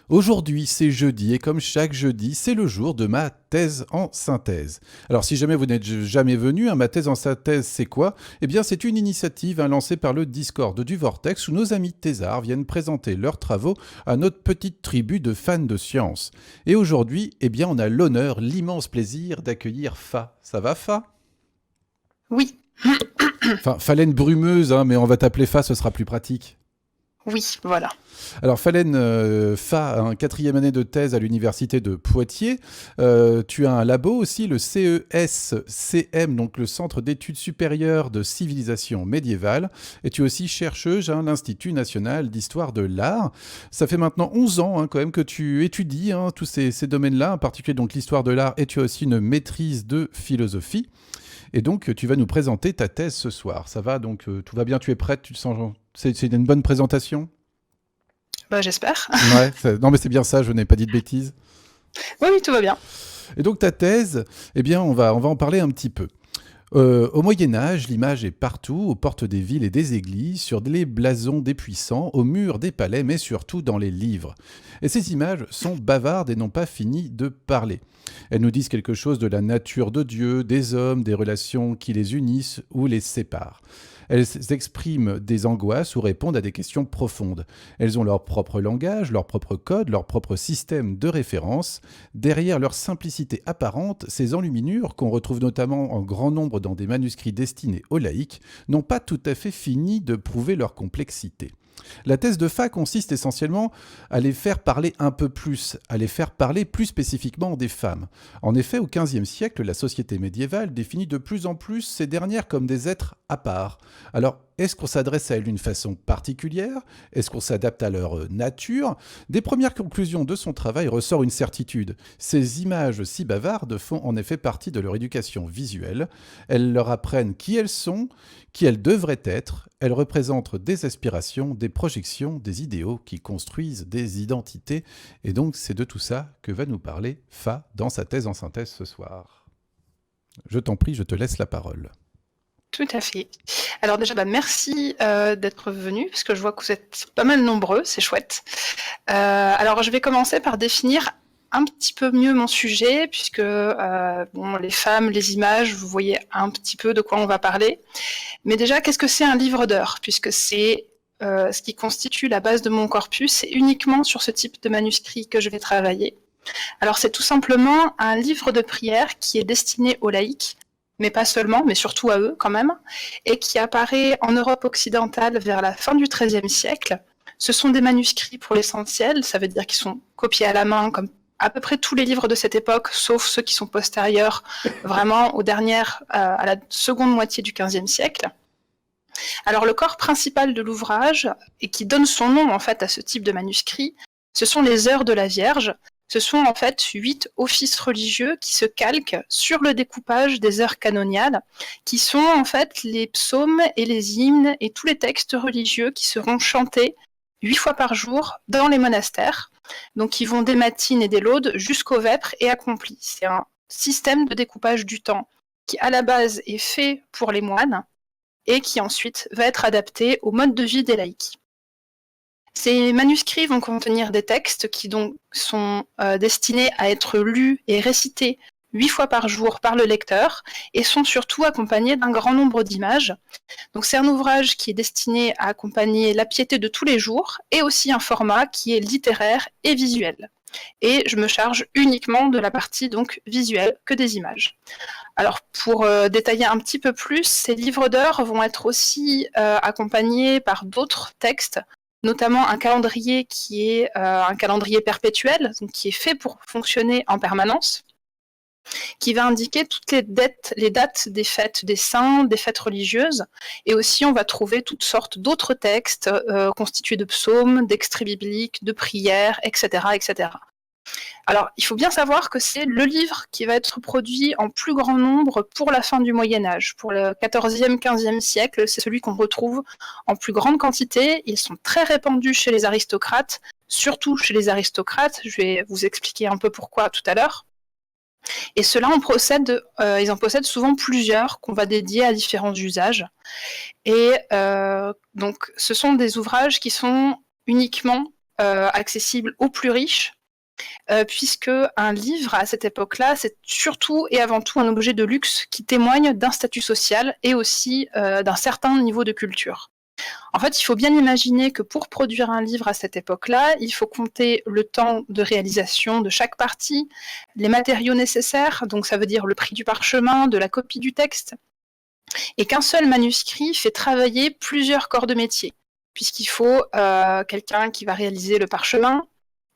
Aujourd'hui, c'est jeudi et comme chaque jeudi, c'est le jour de ma thèse en synthèse. Alors si jamais vous n'êtes jamais venu, ma thèse en synthèse, c'est quoi? Eh bien, c'est une initiative lancée par le Discord du Vortex où nos amis thésards viennent présenter leurs travaux à notre petite tribu de fans de science. Et aujourd'hui, eh bien, on a l'honneur, l'immense plaisir d'accueillir Fa. Ça va, Fa? Oui, Enfin, Phalène brumeuse, mais on va t'appeler Fa, ce sera plus pratique. oui, voilà. Alors Phalène, Fa, un quatrième année de thèse à l'université de Poitiers. Tu as un labo aussi, le CESCM, donc le Centre d'études supérieures de civilisation médiévale. Et tu es aussi chercheuse à l'Institut national d'histoire de l'art. Ça fait maintenant 11 ans quand même que tu étudies tous ces domaines-là, en particulier donc l'histoire de l'art, et tu as aussi une maîtrise de philosophie. Et donc, tu vas nous présenter ta thèse ce soir. Ça va, donc tout va bien, tu es prête, tu te sens... C'est une bonne présentation? Bah, j'espère. Ouais, non mais c'est bien ça, je n'ai pas dit de bêtises. Oui, oui, tout va bien. Et donc ta thèse, eh bien on va en parler un petit peu. Au Moyen Âge, l'image est partout, aux portes des villes et des églises, sur les blasons des puissants, aux murs des palais, mais surtout dans les livres. Et ces images sont bavardes et n'ont pas fini de parler. Elles nous disent quelque chose de la nature de Dieu, des hommes, des relations qui les unissent ou les séparent. Elles expriment des angoisses ou répondent à des questions profondes. Elles ont leur propre langage, leur propre code, leur propre système de référence. Derrière leur simplicité apparente, ces enluminures, qu'on retrouve notamment en grand nombre dans des manuscrits destinés aux laïcs, n'ont pas tout à fait fini de prouver leur complexité. La thèse de Fa consiste essentiellement à les faire parler un peu plus, à les faire parler plus spécifiquement des femmes. En effet, au XVe siècle, la société médiévale définit de plus en plus ces dernières comme des êtres à part. Alors, est-ce qu'on s'adresse à elles d'une façon particulière? Est-ce qu'on s'adapte à leur nature? Des premières conclusions de son travail ressort une certitude. Ces images si bavardes font en effet partie de leur éducation visuelle. Elles leur apprennent qui elles sont, qui elles devraient être. Elles représentent des aspirations, des projections, des idéaux qui construisent des identités. Et donc, c'est de tout ça que va nous parler Fa dans sa thèse en synthèse ce soir. Je t'en prie, je te laisse la parole. Tout à fait. Alors déjà, merci d'être venu, parce que je vois que vous êtes pas mal nombreux, c'est chouette. Alors je vais commencer par définir un petit peu mieux mon sujet, puisque les femmes, les images, vous voyez un petit peu de quoi on va parler. Mais déjà, qu'est-ce que c'est un livre d'heures? Puisque c'est ce qui constitue la base de mon corpus, c'est uniquement sur ce type de manuscrit que je vais travailler. Alors c'est tout simplement un livre de prière qui est destiné aux laïcs, mais pas seulement, mais surtout à eux quand même, et qui apparaît en Europe occidentale vers la fin du XIIIe siècle. Ce sont des manuscrits pour l'essentiel, ça veut dire qu'ils sont copiés à la main comme à peu près tous les livres de cette époque, sauf ceux qui sont postérieurs vraiment aux dernières, à la seconde moitié du XVe siècle. Alors le corps principal de l'ouvrage, et qui donne son nom en fait à ce type de manuscrit, ce sont les Heures de la Vierge. Ce sont en fait 8 offices religieux qui se calquent sur le découpage des heures canoniales, qui sont en fait les psaumes et les hymnes et tous les textes religieux qui seront chantés 8 fois par jour dans les monastères. Donc qui vont des matines et des laudes jusqu'aux vêpres et accomplis. C'est un système de découpage du temps qui à la base est fait pour les moines et qui ensuite va être adapté au mode de vie des laïcs. Ces manuscrits vont contenir des textes qui donc sont destinés à être lus et récités 8 fois par jour par le lecteur et sont surtout accompagnés d'un grand nombre d'images. Donc c'est un ouvrage qui est destiné à accompagner la piété de tous les jours et aussi un format qui est littéraire et visuel. Et je me charge uniquement de la partie donc visuelle que des images. Alors pour détailler un petit peu plus, ces livres d'heures vont être aussi accompagnés par d'autres textes, notamment un calendrier qui est un calendrier perpétuel, donc qui est fait pour fonctionner en permanence, qui va indiquer toutes les dates des fêtes des saints, des fêtes religieuses, et aussi on va trouver toutes sortes d'autres textes constitués de psaumes, d'extraits bibliques, de prières, etc., etc. Alors, il faut bien savoir que c'est le livre qui va être produit en plus grand nombre pour la fin du Moyen-Âge. Pour le XIVe, XVe siècle, c'est celui qu'on retrouve en plus grande quantité. Ils sont très répandus chez les aristocrates, surtout chez les aristocrates. Je vais vous expliquer un peu pourquoi tout à l'heure. Et ceux-là, ils en possèdent souvent plusieurs qu'on va dédier à différents usages. Et donc, ce sont des ouvrages qui sont uniquement accessible aux plus riches, puisque un livre, à cette époque-là, c'est surtout et avant tout un objet de luxe qui témoigne d'un statut social et aussi d'un certain niveau de culture. En fait, il faut bien imaginer que pour produire un livre à cette époque-là, il faut compter le temps de réalisation de chaque partie, les matériaux nécessaires, donc ça veut dire le prix du parchemin, de la copie du texte, et qu'un seul manuscrit fait travailler plusieurs corps de métier, puisqu'il faut quelqu'un qui va réaliser le parchemin,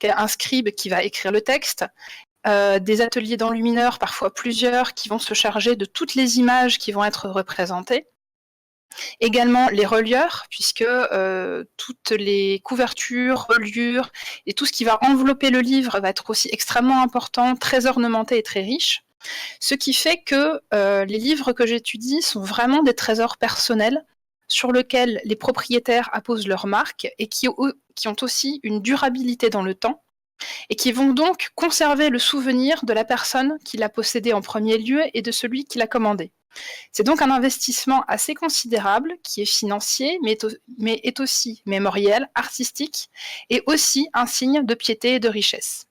un scribe qui va écrire le texte, des ateliers d'enlumineurs, parfois plusieurs, qui vont se charger de toutes les images qui vont être représentées. Également les relieurs, puisque toutes les couvertures, reliures et tout ce qui va envelopper le livre va être aussi extrêmement important, très ornementé et très riche. Ce qui fait que les livres que j'étudie sont vraiment des trésors personnels sur lesquels les propriétaires apposent leur marque et qui ont aussi une durabilité dans le temps et qui vont donc conserver le souvenir de la personne qui l'a possédé en premier lieu et de celui qui l'a commandé. C'est donc un investissement assez considérable qui est financier, mais est aussi mémoriel, artistique, et aussi un signe de piété et de richesse.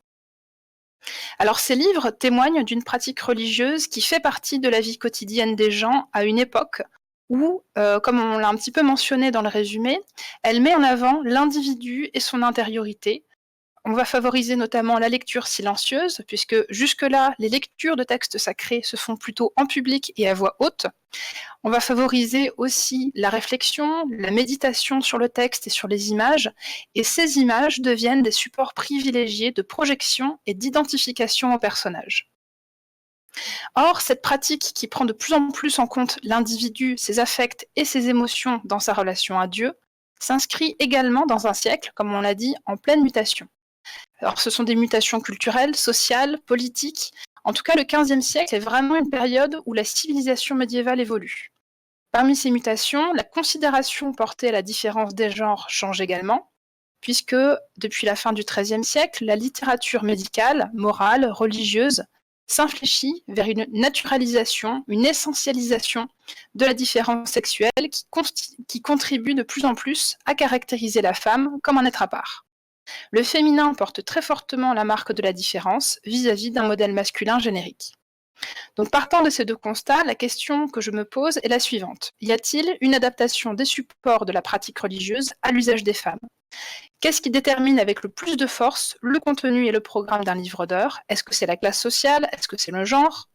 Alors ces livres témoignent d'une pratique religieuse qui fait partie de la vie quotidienne des gens à une époque où, comme on l'a un petit peu mentionné dans le résumé, elle met en avant l'individu et son intériorité. On va favoriser notamment la lecture silencieuse, puisque jusque-là, les lectures de textes sacrés se font plutôt en public et à voix haute. On va favoriser aussi la réflexion, la méditation sur le texte et sur les images, et ces images deviennent des supports privilégiés de projection et d'identification au personnage. Or, cette pratique qui prend de plus en plus en compte l'individu, ses affects et ses émotions dans sa relation à Dieu, s'inscrit également dans un siècle, comme on l'a dit, en pleine mutation. Alors, ce sont des mutations culturelles, sociales, politiques. En tout cas, le XVe siècle est vraiment une période où la civilisation médiévale évolue. Parmi ces mutations, la considération portée à la différence des genres change également, puisque depuis la fin du XIIIe siècle, la littérature médicale, morale, religieuse s'infléchit vers une naturalisation, une essentialisation de la différence sexuelle qui contribue de plus en plus à caractériser la femme comme un être à part. Le féminin porte très fortement la marque de la différence vis-à-vis d'un modèle masculin générique. Donc partant de ces deux constats, la question que je me pose est la suivante. Y a-t-il une adaptation des supports de la pratique religieuse à l'usage des femmes? Qu'est-ce qui détermine avec le plus de force le contenu et le programme d'un livre d'heures? Est-ce que c'est la classe sociale? Est-ce que c'est le genre?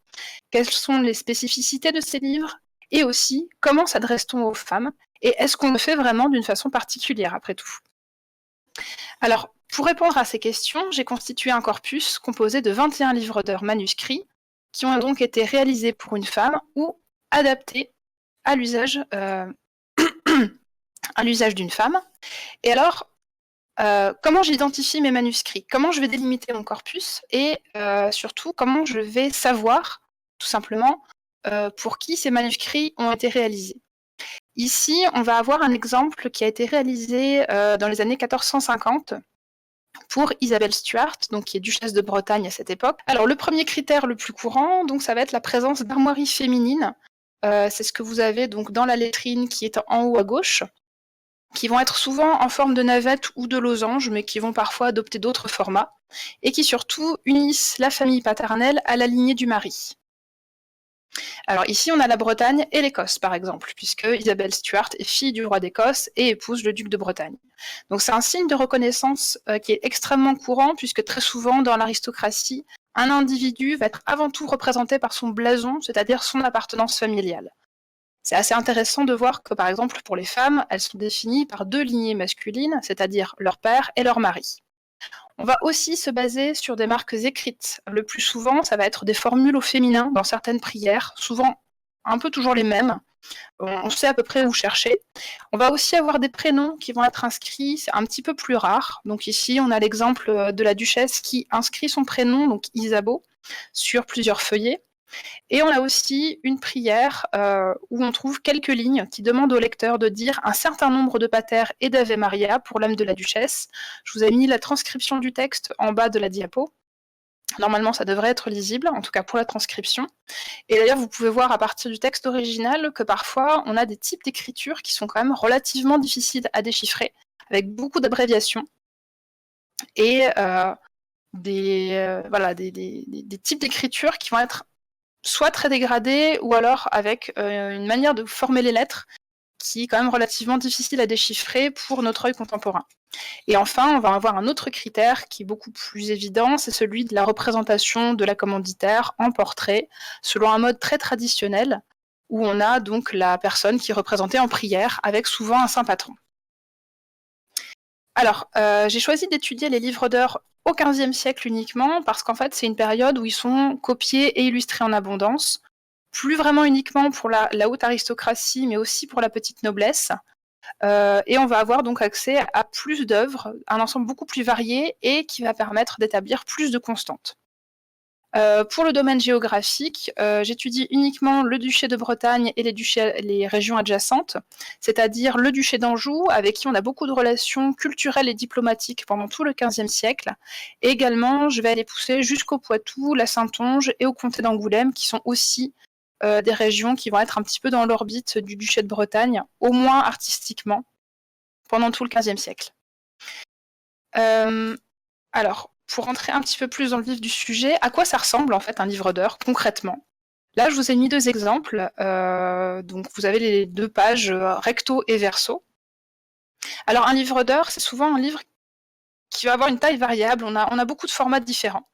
Quelles sont les spécificités de ces livres? Et aussi, comment s'adresse-t-on aux femmes? Et est-ce qu'on le fait vraiment d'une façon particulière après tout? Alors, pour répondre à ces questions, j'ai constitué un corpus composé de 21 livres d'heures manuscrits qui ont donc été réalisés pour une femme ou adaptés à l'usage d'une femme. Et alors, comment j'identifie mes manuscrits? Comment je vais délimiter mon corpus? Et surtout, comment je vais savoir, tout simplement, pour qui ces manuscrits ont été réalisés? Ici, on va avoir un exemple qui a été réalisé dans les années 1450 pour Isabelle Stuart, donc qui est duchesse de Bretagne à cette époque. Alors le premier critère le plus courant, donc ça va être la présence d'armoiries féminines. C'est ce que vous avez donc dans la lettrine qui est en haut à gauche, qui vont être souvent en forme de navette ou de losange, mais qui vont parfois adopter d'autres formats, et qui surtout unissent la famille paternelle à la lignée du mari. Alors ici, on a la Bretagne et l'Écosse, par exemple, puisque Isabelle Stuart est fille du roi d'Écosse et épouse le duc de Bretagne. Donc c'est un signe de reconnaissance qui est extrêmement courant, puisque très souvent, dans l'aristocratie, un individu va être avant tout représenté par son blason, c'est-à-dire son appartenance familiale. C'est assez intéressant de voir que, par exemple, pour les femmes, elles sont définies par deux lignées masculines, c'est-à-dire leur père et leur mari. On va aussi se baser sur des marques écrites. Le plus souvent, ça va être des formules au féminin dans certaines prières, souvent un peu toujours les mêmes. On sait à peu près où chercher. On va aussi avoir des prénoms qui vont être inscrits, c'est un petit peu plus rare. Donc ici, on a l'exemple de la duchesse qui inscrit son prénom, donc Isabeau, sur plusieurs feuillets. Et on a aussi une prière où on trouve quelques lignes qui demandent au lecteur de dire un certain nombre de pater et d'Ave Maria pour l'âme de la duchesse. Je vous ai mis la transcription du texte en bas de la diapo. Normalement, ça devrait être lisible, en tout cas pour la transcription. Et d'ailleurs, vous pouvez voir à partir du texte original que parfois, on a des types d'écriture qui sont quand même relativement difficiles à déchiffrer, avec beaucoup d'abréviations. et des types d'écriture qui vont être soit très dégradés ou alors avec une manière de former les lettres qui est quand même relativement difficile à déchiffrer pour notre œil contemporain. Et enfin, on va avoir un autre critère qui est beaucoup plus évident, c'est celui de la représentation de la commanditaire en portrait, selon un mode très traditionnel, où on a donc la personne qui est représentée en prière, avec souvent un saint patron. Alors, j'ai choisi d'étudier les livres d'heures au XVe siècle uniquement, parce qu'en fait, c'est une période où ils sont copiés et illustrés en abondance, plus vraiment uniquement pour la haute aristocratie, mais aussi pour la petite noblesse. Et on va avoir donc accès à plus d'œuvres, un ensemble beaucoup plus varié et qui va permettre d'établir plus de constantes. Pour le domaine géographique, j'étudie uniquement le duché de Bretagne et les régions adjacentes, c'est-à-dire le duché d'Anjou, avec qui on a beaucoup de relations culturelles et diplomatiques pendant tout le XVe siècle. Et également, je vais aller pousser jusqu'au Poitou, la Saintonge et au comté d'Angoulême, qui sont aussi des régions qui vont être un petit peu dans l'orbite du duché de Bretagne, au moins artistiquement, pendant tout le XVe siècle. Alors, pour rentrer un petit peu plus dans le vif du sujet, à quoi ça ressemble en fait un livre d'heures concrètement? Là, je vous ai mis 2 exemples. Donc, vous avez les 2 pages recto et verso. Alors, un livre d'heures, c'est souvent un livre qui va avoir une taille variable. On a beaucoup de formats différents.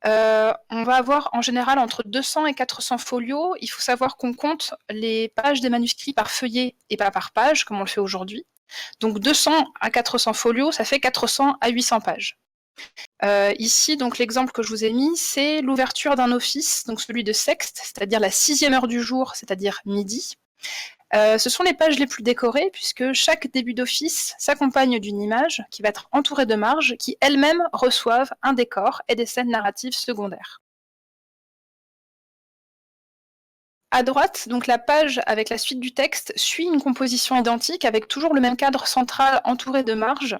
On va avoir en général entre 200 et 400 folios. Il faut savoir qu'on compte les pages des manuscrits par feuillet et pas par page, comme on le fait aujourd'hui. Donc 200 à 400 folios, ça fait 400 à 800 pages. Ici, donc l'exemple que je vous ai mis, c'est l'ouverture d'un office, donc celui de sexte, c'est-à-dire la 6e heure du jour, c'est-à-dire midi. Ce sont les pages les plus décorées, puisque chaque début d'office s'accompagne d'une image qui va être entourée de marges, qui elles-mêmes reçoivent un décor et des scènes narratives secondaires. À droite, donc la page avec la suite du texte suit une composition identique avec toujours le même cadre central entouré de marges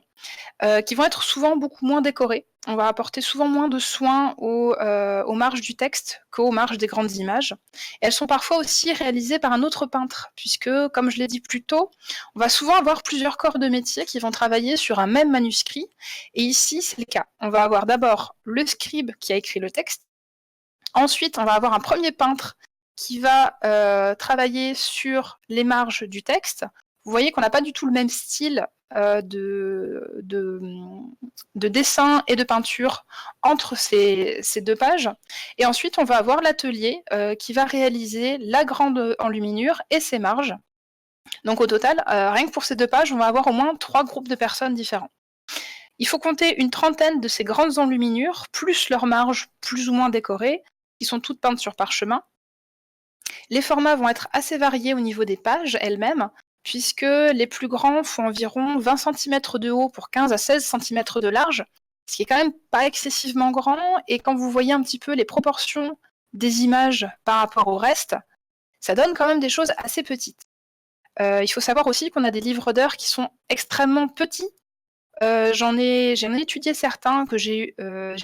qui vont être souvent beaucoup moins décorées. On va apporter souvent moins de soins aux marges du texte qu'aux marges des grandes images. Et elles sont parfois aussi réalisées par un autre peintre, puisque, comme je l'ai dit plus tôt, on va souvent avoir plusieurs corps de métier qui vont travailler sur un même manuscrit. Et ici, c'est le cas. On va avoir d'abord le scribe qui a écrit le texte. Ensuite, on va avoir un premier peintre qui va travailler sur les marges du texte. Vous voyez qu'on n'a pas du tout le même style de dessin et de peinture entre ces 2 pages. Et ensuite, on va avoir l'atelier qui va réaliser la grande enluminure et ses marges. Donc au total, rien que pour ces 2 pages, on va avoir au moins 3 groupes de personnes différents. Il faut compter une trentaine de ces grandes enluminures, plus leurs marges plus ou moins décorées, qui sont toutes peintes sur parchemin. Les formats vont être assez variés au niveau des pages elles-mêmes, puisque les plus grands font environ 20 cm de haut pour 15 à 16 cm de large, ce qui est quand même pas excessivement grand, et quand vous voyez un petit peu les proportions des images par rapport au reste, ça donne quand même des choses assez petites. Il faut savoir aussi qu'on a des livres d'heures qui sont extrêmement petits. J'en ai étudié certains que j'ai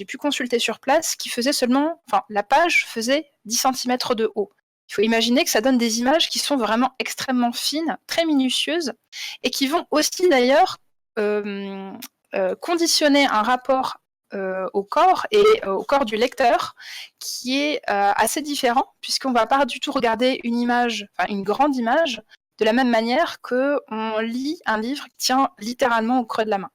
pu consulter sur place qui faisaient seulement, enfin la page faisait 10 cm de haut. Il faut imaginer que ça donne des images qui sont vraiment extrêmement fines, très minutieuses, et qui vont aussi d'ailleurs conditionner un rapport au corps et au corps du lecteur qui est assez différent, puisqu'on ne va pas du tout regarder une image, enfin une grande image, de la même manière qu'on lit un livre qui tient littéralement au creux de la main.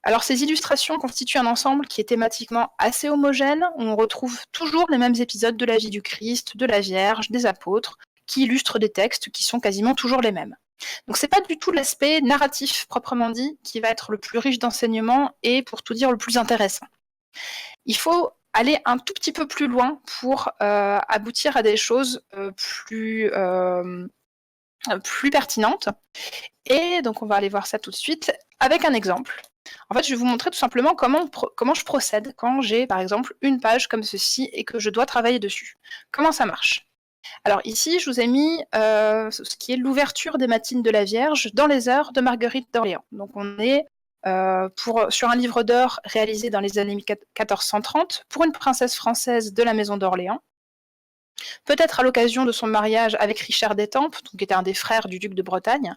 Alors ces illustrations constituent un ensemble qui est thématiquement assez homogène. On retrouve toujours les mêmes épisodes de la vie du Christ, de la Vierge, des apôtres, qui illustrent des textes qui sont quasiment toujours les mêmes. Donc c'est pas du tout l'aspect narratif proprement dit qui va être le plus riche d'enseignements et pour tout dire le plus intéressant. Il faut aller un tout petit peu plus loin pour aboutir à des choses plus pertinentes. Et donc on va aller voir ça tout de suite avec un exemple. En fait, je vais vous montrer tout simplement comment je procède quand j'ai, par exemple, une page comme ceci et que je dois travailler dessus. Comment ça marche? Alors ici, je vous ai mis ce qui est l'ouverture des matines de la Vierge dans les heures de Marguerite d'Orléans. Donc on est sur un livre d'heures réalisé dans les années 1430 pour une princesse française de la maison d'Orléans. peut-être à l'occasion de son mariage avec Richard d'Étampes, qui était un des frères du duc de Bretagne.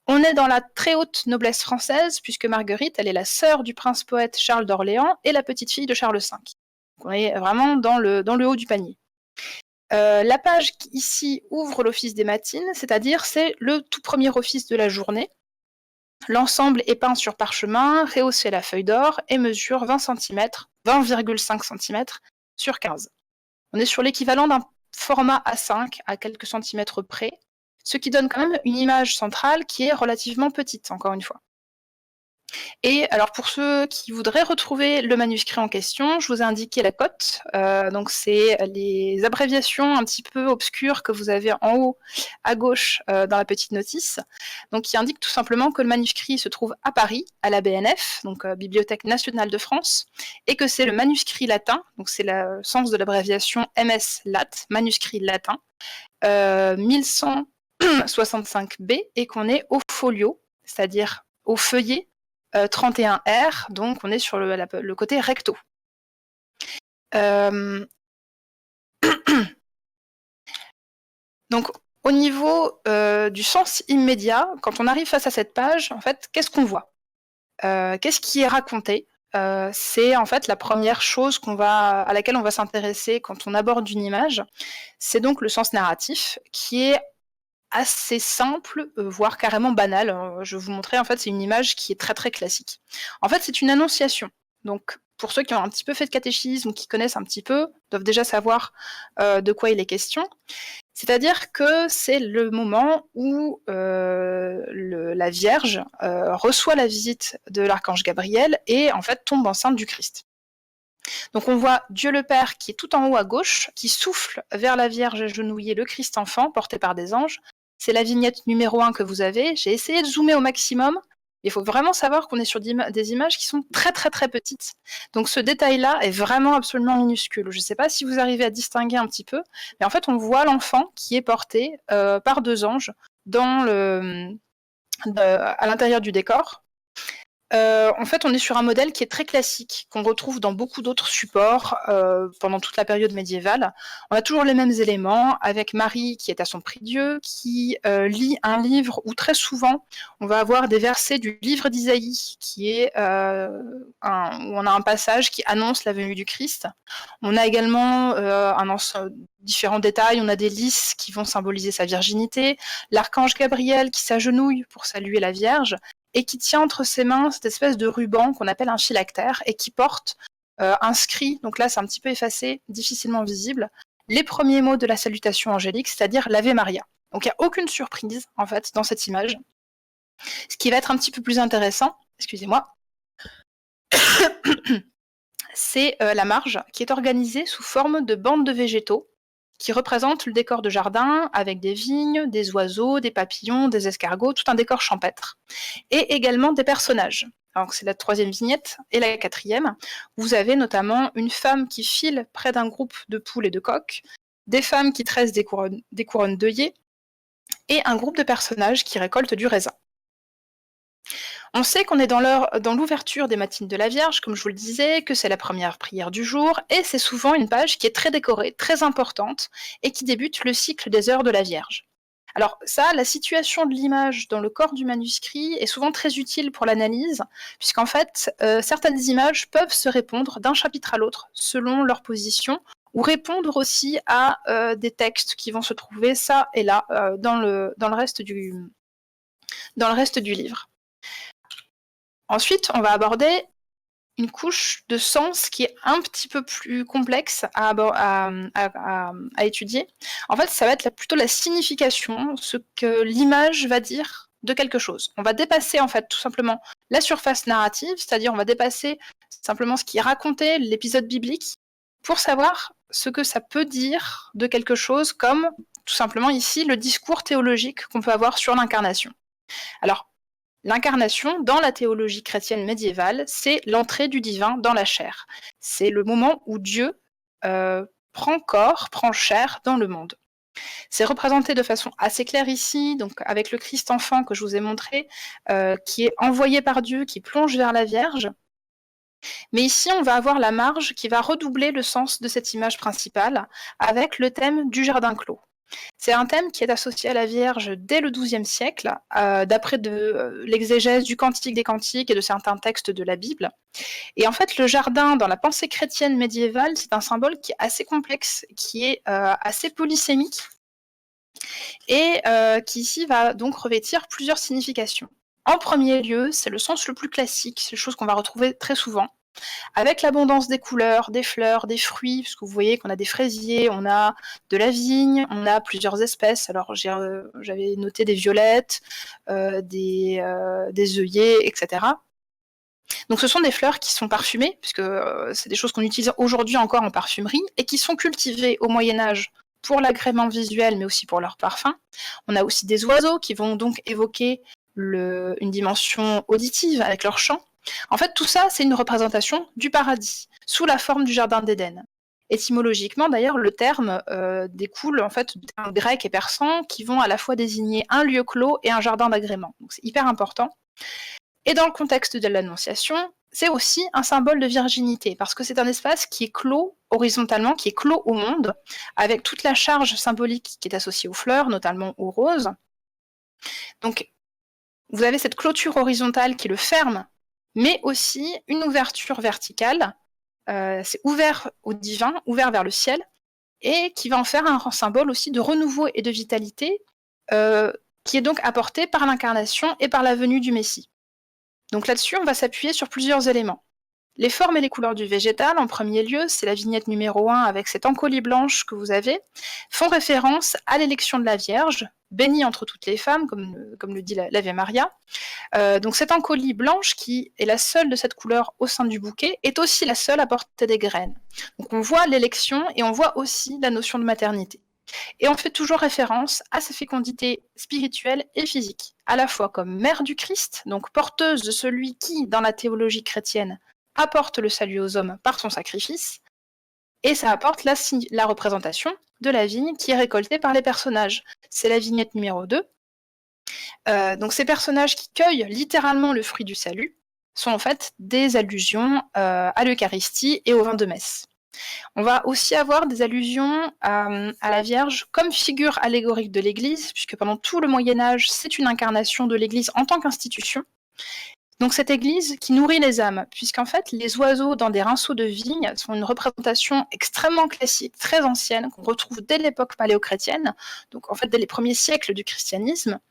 On est dans la très haute noblesse française, puisque Marguerite, elle est la sœur du prince-poète Charles d'Orléans et la petite-fille de Charles V. Donc on est vraiment dans le haut du panier. La page qui ici ouvre l'office des matines, c'est-à-dire c'est le tout premier office de la journée. L'ensemble est peint sur parchemin, rehaussé à la feuille d'or et mesure 20,5 cm sur 15. On est sur l'équivalent d'un format A5 à quelques centimètres près, ce qui donne quand même une image centrale qui est relativement petite, encore une fois. Et alors pour ceux qui voudraient retrouver le manuscrit en question, je vous ai indiqué la cote. Donc c'est les abréviations un petit peu obscures que vous avez en haut à gauche dans la petite notice. Donc qui indique tout simplement que le manuscrit se trouve à Paris, à la BNF, donc Bibliothèque nationale de France, et que c'est le manuscrit latin, donc c'est le sens de l'abréviation MS Lat, manuscrit latin, 1165B, et qu'on est au folio, c'est-à-dire au feuillet 31R, donc on est sur le côté recto. Donc au niveau du sens immédiat, quand on arrive face à cette page, en fait, qu'est-ce qu'on voit? Qu'est-ce qui est raconté? C'est en fait la première chose à laquelle on va s'intéresser quand on aborde une image. C'est donc le sens narratif, qui est assez simple, voire carrément banal. Je vais vous montrer, en fait, c'est une image qui est très très classique. En fait, c'est une annonciation. Donc, pour ceux qui ont un petit peu fait de catéchisme ou qui connaissent un petit peu, doivent déjà savoir de quoi il est question. C'est-à-dire que c'est le moment où la Vierge reçoit la visite de l'archange Gabriel et en fait tombe enceinte du Christ. Donc on voit Dieu le Père qui est tout en haut à gauche, qui souffle vers la Vierge agenouillée le Christ enfant porté par des anges. C'est la vignette numéro 1 que vous avez. J'ai essayé de zoomer au maximum. Il faut vraiment savoir qu'on est sur des images qui sont très très très petites. Donc ce détail-là est vraiment absolument minuscule. Je ne sais pas si vous arrivez à distinguer un petit peu, mais en fait on voit l'enfant qui est porté par deux anges à l'intérieur du décor. En fait, on est sur un modèle qui est très classique, qu'on retrouve dans beaucoup d'autres supports pendant toute la période médiévale. On a toujours les mêmes éléments, avec Marie qui est à son prie-dieu, qui lit un livre où très souvent on va avoir des versets du livre d'Isaïe, qui est où on a un passage qui annonce la venue du Christ. On a également différents détails, on a des lys qui vont symboliser sa virginité, l'archange Gabriel qui s'agenouille pour saluer la Vierge, et qui tient entre ses mains cette espèce de ruban qu'on appelle un phylactère et qui porte inscrit, donc là c'est un petit peu effacé, difficilement visible, les premiers mots de la salutation angélique, c'est-à-dire l'Ave Maria. Donc il n'y a aucune surprise en fait dans cette image. Ce qui va être un petit peu plus intéressant, excusez-moi, c'est la marge qui est organisée sous forme de bandes de végétaux qui représentent le décor de jardin avec des vignes, des oiseaux, des papillons, des escargots, tout un décor champêtre. Et également des personnages. Alors c'est la troisième vignette et la quatrième. Vous avez notamment une femme qui file près d'un groupe de poules et de coqs, des femmes qui tressent des couronnes d'œillets et un groupe de personnages qui récoltent du raisin. On sait qu'on est dans l'ouverture des matines de la Vierge, comme je vous le disais, que c'est la première prière du jour, et c'est souvent une page qui est très décorée, très importante, et qui débute le cycle des heures de la Vierge. Alors ça, la situation de l'image dans le corps du manuscrit est souvent très utile pour l'analyse, puisqu'en fait, certaines images peuvent se répondre d'un chapitre à l'autre, selon leur position, ou répondre aussi à des textes qui vont se trouver ça et là dans le reste du livre. Ensuite, on va aborder une couche de sens qui est un petit peu plus complexe à étudier. En fait, ça va être plutôt la signification, ce que l'image va dire de quelque chose. On va dépasser en fait tout simplement la surface narrative, c'est-à-dire on va dépasser simplement ce qui est raconté, l'épisode biblique, pour savoir ce que ça peut dire de quelque chose, comme tout simplement ici le discours théologique qu'on peut avoir sur l'incarnation. Alors, l'incarnation, dans la théologie chrétienne médiévale, c'est l'entrée du divin dans la chair. C'est le moment où Dieu prend corps, prend chair dans le monde. C'est représenté de façon assez claire ici, donc avec le Christ enfant que je vous ai montré, qui est envoyé par Dieu, qui plonge vers la Vierge. Mais ici, on va avoir la marge qui va redoubler le sens de cette image principale avec le thème du jardin clos. C'est un thème qui est associé à la Vierge dès le XIIe siècle, d'après l'exégèse du Cantique des Cantiques et de certains textes de la Bible. Et en fait, le jardin, dans la pensée chrétienne médiévale, c'est un symbole qui est assez complexe, qui est assez polysémique, et qui ici va donc revêtir plusieurs significations. En premier lieu, c'est le sens le plus classique, c'est une chose qu'on va retrouver très souvent, avec l'abondance des couleurs, des fleurs, des fruits, parce que vous voyez qu'on a des fraisiers, on a de la vigne, on a plusieurs espèces. Alors j'avais noté des violettes, des œillets, etc. Donc ce sont des fleurs qui sont parfumées, puisque c'est des choses qu'on utilise aujourd'hui encore en parfumerie, et qui sont cultivées au Moyen-Âge pour l'agrément visuel, mais aussi pour leur parfum. On a aussi des oiseaux qui vont donc évoquer une dimension auditive avec leur chant. En fait, tout ça, c'est une représentation du paradis, sous la forme du jardin d'Éden. Étymologiquement, d'ailleurs, le terme découle en fait de termes grecs et persans qui vont à la fois désigner un lieu clos et un jardin d'agrément. Donc c'est hyper important. Et dans le contexte de l'Annonciation, c'est aussi un symbole de virginité, parce que c'est un espace qui est clos horizontalement, qui est clos au monde, avec toute la charge symbolique qui est associée aux fleurs, notamment aux roses. Donc, vous avez cette clôture horizontale qui le ferme, mais aussi une ouverture verticale. C'est ouvert au divin, ouvert vers le ciel, et qui va en faire un symbole aussi de renouveau et de vitalité, qui est donc apporté par l'incarnation et par la venue du Messie. Donc là-dessus, on va s'appuyer sur plusieurs éléments. Les formes et les couleurs du végétal, en premier lieu, c'est la vignette numéro 1 avec cette encolie blanche que vous avez, font référence à l'élection de la Vierge, bénie entre toutes les femmes, comme le dit l'Ave Maria. Donc cette encolie blanche, qui est la seule de cette couleur au sein du bouquet, est aussi la seule à porter des graines. Donc on voit l'élection et on voit aussi la notion de maternité. Et on fait toujours référence à sa fécondité spirituelle et physique, à la fois comme mère du Christ, donc porteuse de celui qui, dans la théologie chrétienne, apporte le salut aux hommes par son sacrifice, et ça apporte la représentation de la vigne qui est récoltée par les personnages. C'est la vignette numéro 2. Donc ces personnages qui cueillent littéralement le fruit du salut sont en fait des allusions à l'Eucharistie et au vin de messe. On va aussi avoir des allusions à la Vierge comme figure allégorique de l'Église, puisque pendant tout le Moyen-Âge, c'est une incarnation de l'Église en tant qu'institution. Donc cette Église qui nourrit les âmes, puisqu'en fait, les oiseaux dans des rinceaux de vigne sont une représentation extrêmement classique, très ancienne, qu'on retrouve dès l'époque paléochrétienne, donc en fait dès les premiers siècles du christianisme,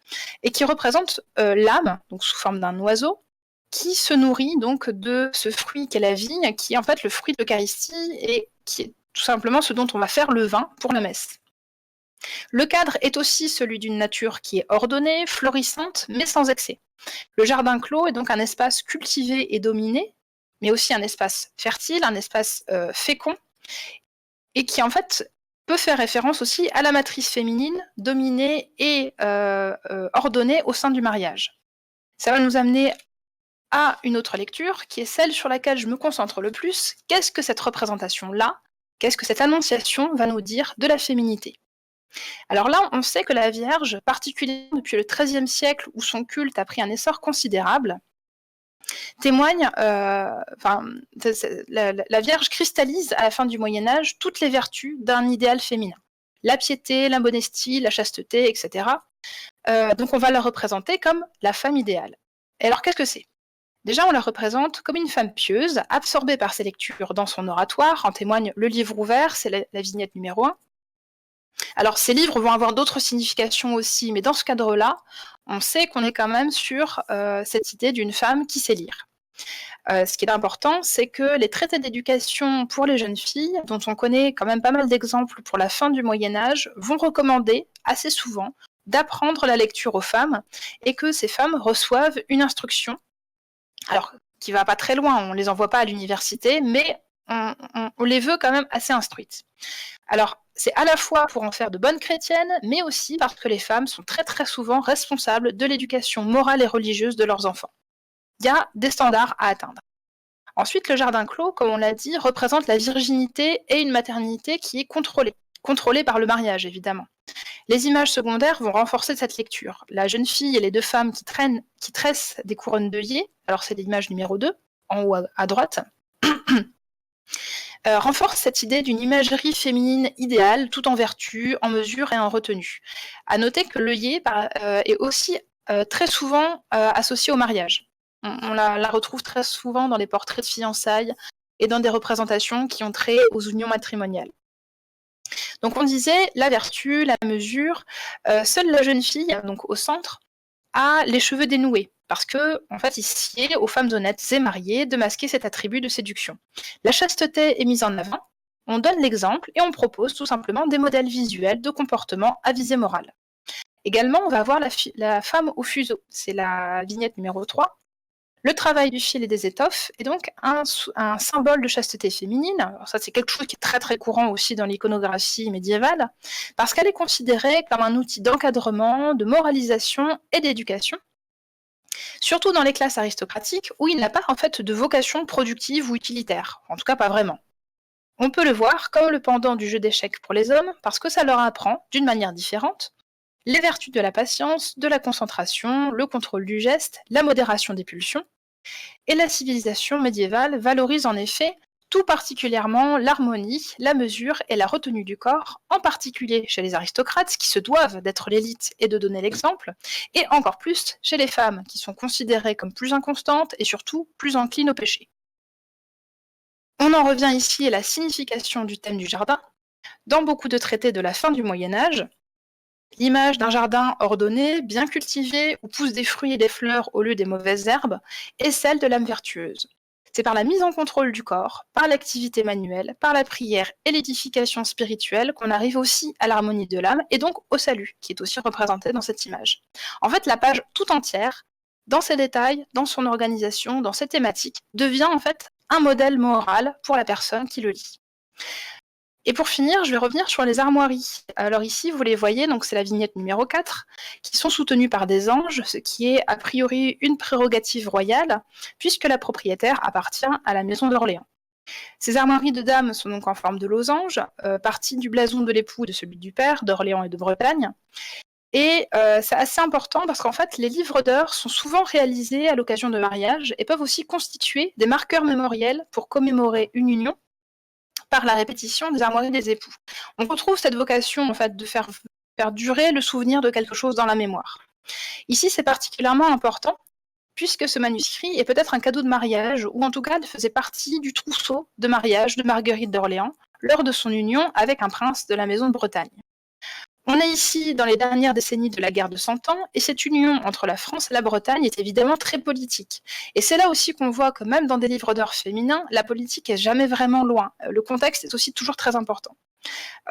et qui représente l'âme, donc sous forme d'un oiseau, qui se nourrit donc de ce fruit qu'est la vigne, qui est en fait le fruit de l'Eucharistie et qui est tout simplement ce dont on va faire le vin pour la messe. Le cadre est aussi celui d'une nature qui est ordonnée, florissante, mais sans excès. Le jardin clos est donc un espace cultivé et dominé, mais aussi un espace fertile, un espace fécond, et qui en fait peut faire référence aussi à la matrice féminine dominée et ordonnée au sein du mariage. Ça va nous amener à une autre lecture, qui est celle sur laquelle je me concentre le plus. Qu'est-ce que cette représentation-là, qu'est-ce que cette annonciation va nous dire de la féminité? Alors là, on sait que la Vierge, particulièrement depuis le XIIIe siècle, où son culte a pris un essor considérable, témoigne, la Vierge cristallise à la fin du Moyen-Âge toutes les vertus d'un idéal féminin. La piété, la modestie, la chasteté, etc. Donc on va la représenter comme la femme idéale. Et alors qu'est-ce que c'est? Déjà, on la représente comme une femme pieuse, absorbée par ses lectures dans son oratoire, en témoigne le livre ouvert, c'est la vignette numéro 1. Alors, ces livres vont avoir d'autres significations aussi, mais dans ce cadre-là, on sait qu'on est quand même sur cette idée d'une femme qui sait lire. Ce qui est important, c'est que les traités d'éducation pour les jeunes filles, dont on connaît quand même pas mal d'exemples pour la fin du Moyen-Âge, vont recommander assez souvent d'apprendre la lecture aux femmes, et que ces femmes reçoivent une instruction, alors qui va pas très loin, on les envoie pas à l'université, mais on les veut quand même assez instruites. Alors, c'est à la fois pour en faire de bonnes chrétiennes, mais aussi parce que les femmes sont très très souvent responsables de l'éducation morale et religieuse de leurs enfants. Il y a des standards à atteindre. Ensuite, le jardin clos, comme on l'a dit, représente la virginité et une maternité qui est contrôlée par le mariage, évidemment. Les images secondaires vont renforcer cette lecture. La jeune fille et les deux femmes qui tressent des couronnes d'œillets, alors c'est l'image numéro 2, en haut à droite, renforce cette idée d'une imagerie féminine idéale, tout en vertu, en mesure et en retenue. À noter que l'œillet est aussi très souvent associé au mariage. On la retrouve très souvent dans les portraits de fiançailles et dans des représentations qui ont trait aux unions matrimoniales. Donc on disait la vertu, la mesure, seule la jeune fille, donc au centre, a les cheveux dénoués, parce que en fait, il sied aux femmes honnêtes et mariées de masquer cet attribut de séduction. La chasteté est mise en avant, on donne l'exemple et on propose tout simplement des modèles visuels de comportement à visée morale. Également, on va avoir la femme au fuseau, c'est la vignette numéro 3. Le travail du fil et des étoffes est donc un symbole de chasteté féminine. Alors ça, c'est quelque chose qui est très très courant aussi dans l'iconographie médiévale, parce qu'elle est considérée comme un outil d'encadrement, de moralisation et d'éducation, surtout dans les classes aristocratiques où il n'a pas en fait de vocation productive ou utilitaire, en tout cas pas vraiment. On peut le voir comme le pendant du jeu d'échecs pour les hommes, parce que ça leur apprend, d'une manière différente, les vertus de la patience, de la concentration, le contrôle du geste, la modération des pulsions. Et la civilisation médiévale valorise en effet tout particulièrement l'harmonie, la mesure et la retenue du corps, en particulier chez les aristocrates qui se doivent d'être l'élite et de donner l'exemple, et encore plus chez les femmes qui sont considérées comme plus inconstantes et surtout plus enclines au péché. On en revient ici à la signification du thème du jardin. Dans beaucoup de traités de la fin du Moyen Âge, l'image d'un jardin ordonné, bien cultivé, où poussent des fruits et des fleurs au lieu des mauvaises herbes, est celle de l'âme vertueuse. C'est par la mise en contrôle du corps, par l'activité manuelle, par la prière et l'édification spirituelle qu'on arrive aussi à l'harmonie de l'âme et donc au salut, qui est aussi représenté dans cette image. En fait, la page tout entière, dans ses détails, dans son organisation, dans ses thématiques, devient en fait un modèle moral pour la personne qui le lit. Et pour finir, je vais revenir sur les armoiries. Alors ici, vous les voyez, donc c'est la vignette numéro 4, qui sont soutenues par des anges, ce qui est a priori une prérogative royale, puisque la propriétaire appartient à la maison d'Orléans. Ces armoiries de dames sont donc en forme de losange, partie du blason de l'époux et de celui du père, d'Orléans et de Bretagne. Et c'est assez important parce qu'en fait, les livres d'heures sont souvent réalisés à l'occasion de mariages et peuvent aussi constituer des marqueurs mémoriels pour commémorer une union par la répétition des armoiries des époux. On retrouve cette vocation en fait de faire durer le souvenir de quelque chose dans la mémoire. Ici, c'est particulièrement important puisque ce manuscrit est peut-être un cadeau de mariage ou en tout cas faisait partie du trousseau de mariage de Marguerite d'Orléans lors de son union avec un prince de la maison de Bretagne. On est ici dans les dernières décennies de la guerre de Cent Ans, et cette union entre la France et la Bretagne est évidemment très politique. Et c'est là aussi qu'on voit que même dans des livres d'heures féminins, la politique est jamais vraiment loin. Le contexte est aussi toujours très important.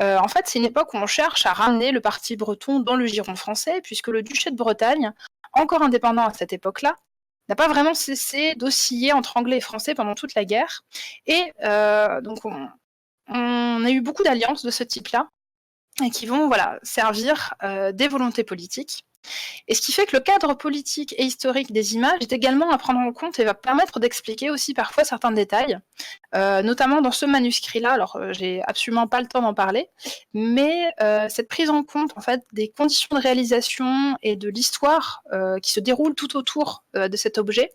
En fait, c'est une époque où on cherche à ramener le parti breton dans le giron français, puisque le duché de Bretagne, encore indépendant à cette époque-là, n'a pas vraiment cessé d'osciller entre anglais et français pendant toute la guerre. Et donc on a eu beaucoup d'alliances de ce type-là, et qui vont servir des volontés politiques. Et ce qui fait que le cadre politique et historique des images est également à prendre en compte et va permettre d'expliquer aussi parfois certains détails, notamment dans ce manuscrit-là. Alors, j'ai absolument pas le temps d'en parler, mais cette prise en compte en fait des conditions de réalisation et de l'histoire qui se déroule tout autour de cet objet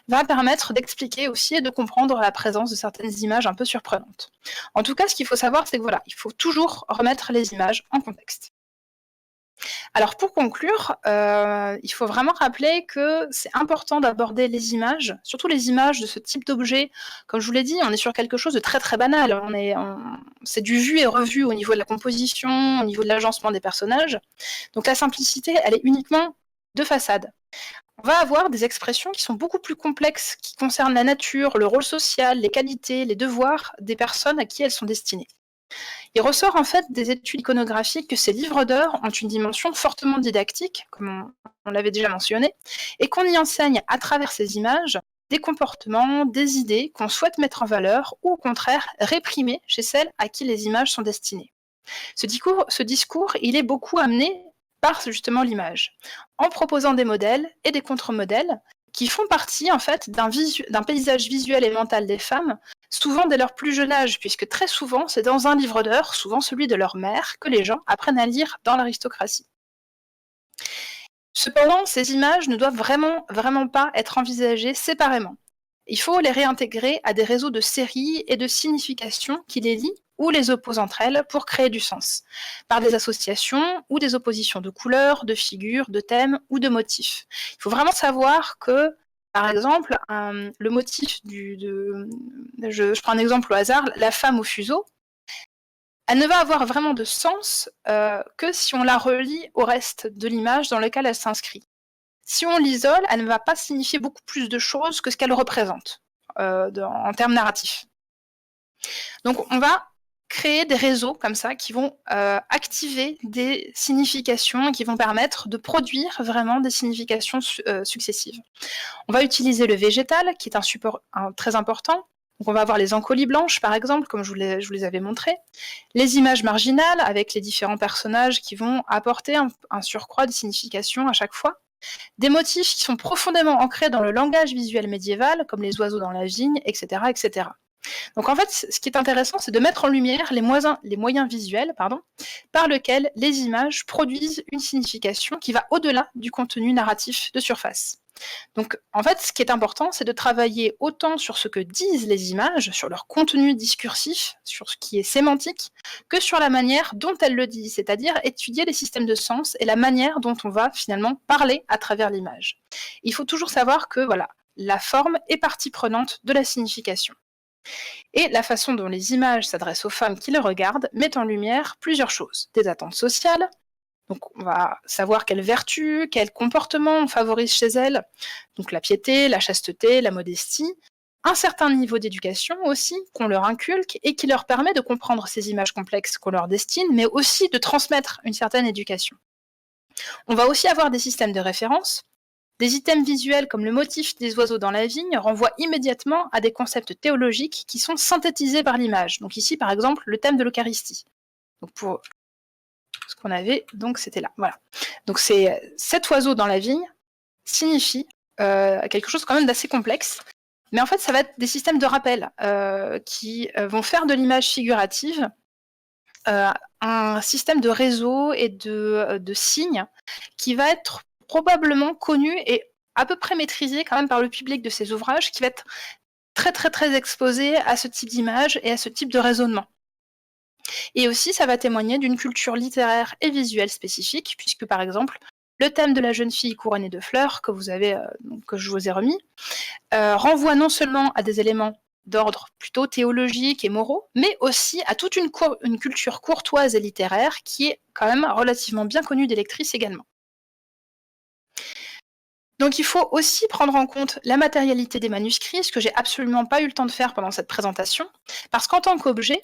va permettre d'expliquer aussi et de comprendre la présence de certaines images un peu surprenantes. En tout cas, ce qu'il faut savoir, c'est que il faut toujours remettre les images en contexte. Alors pour conclure, il faut vraiment rappeler que c'est important d'aborder les images, surtout les images de ce type d'objet. Comme je vous l'ai dit, on est sur quelque chose de très très banal. C'est du vu et revu au niveau de la composition, au niveau de l'agencement des personnages. Donc la simplicité, elle est uniquement de façade. On va avoir des expressions qui sont beaucoup plus complexes, qui concernent la nature, le rôle social, les qualités, les devoirs des personnes à qui elles sont destinées. Il ressort en fait des études iconographiques que ces livres d'heures ont une dimension fortement didactique, comme on l'avait déjà mentionné, et qu'on y enseigne à travers ces images des comportements, des idées qu'on souhaite mettre en valeur ou au contraire réprimer chez celles à qui les images sont destinées. Ce discours, il est beaucoup amené par justement l'image, en proposant des modèles et des contre-modèles qui font partie en fait d'un paysage visuel et mental des femmes, souvent dès leur plus jeune âge, puisque très souvent c'est dans un livre d'heures, souvent celui de leur mère, que les gens apprennent à lire dans l'aristocratie. Cependant, ces images ne doivent vraiment pas être envisagées séparément. il faut les réintégrer à des réseaux de séries et de significations qui les lient ou les opposent entre elles pour créer du sens, par des associations ou des oppositions de couleurs, de figures, de thèmes ou de motifs. Il faut vraiment savoir que, par exemple, le motif je prends un exemple au hasard, la femme au fuseau, elle ne va avoir vraiment de sens que si on la relie au reste de l'image dans lequel elle s'inscrit. Si on l'isole, elle ne va pas signifier beaucoup plus de choses que ce qu'elle représente en termes narratifs. Donc on va créer des réseaux comme ça qui vont activer des significations et qui vont permettre de produire vraiment des significations successives. On va utiliser le végétal, qui est un support très important. Donc on va avoir les encolies blanches, par exemple, comme je vous les avais montrées. Les images marginales, avec les différents personnages qui vont apporter un surcroît de signification à chaque fois. Des motifs qui sont profondément ancrés dans le langage visuel médiéval, comme les oiseaux dans la vigne, etc. etc. Donc en fait, ce qui est intéressant, c'est de mettre en lumière les moyens visuels par lesquels les images produisent une signification qui va au-delà du contenu narratif de surface. Donc en fait, ce qui est important, c'est de travailler autant sur ce que disent les images, sur leur contenu discursif, sur ce qui est sémantique, que sur la manière dont elles le disent, c'est-à-dire étudier les systèmes de sens et la manière dont on va finalement parler à travers l'image. Il faut toujours savoir que voilà, la forme est partie prenante de la signification. Et la façon dont les images s'adressent aux femmes qui les regardent met en lumière plusieurs choses. Des attentes sociales, donc on va savoir quelles vertus, quels comportements on favorise chez elles, donc la piété, la chasteté, la modestie, un certain niveau d'éducation aussi qu'on leur inculque et qui leur permet de comprendre ces images complexes qu'on leur destine, mais aussi de transmettre une certaine éducation. On va aussi avoir des systèmes de référence. Des items visuels comme le motif des oiseaux dans la vigne renvoient immédiatement à des concepts théologiques qui sont synthétisés par l'image. Donc ici, par exemple, le thème de l'Eucharistie. Donc pour ce qu'on avait, donc c'était là. Voilà. Donc cet oiseau dans la vigne signifie quelque chose quand même d'assez complexe. Mais en fait, ça va être des systèmes de rappel qui vont faire de l'image figurative un système de réseau et de signes qui va être probablement connu et à peu près maîtrisé quand même par le public de ces ouvrages, qui va être très très très exposé à ce type d'image et à ce type de raisonnement. Et aussi, ça va témoigner d'une culture littéraire et visuelle spécifique, puisque par exemple, le thème de la jeune fille couronnée de fleurs que je vous ai remis, renvoie non seulement à des éléments d'ordre plutôt théologique et moraux, mais aussi à toute une culture courtoise et littéraire qui est quand même relativement bien connue des lectrices également. Donc il faut aussi prendre en compte la matérialité des manuscrits, ce que j'ai absolument pas eu le temps de faire pendant cette présentation, parce qu'en tant qu'objet,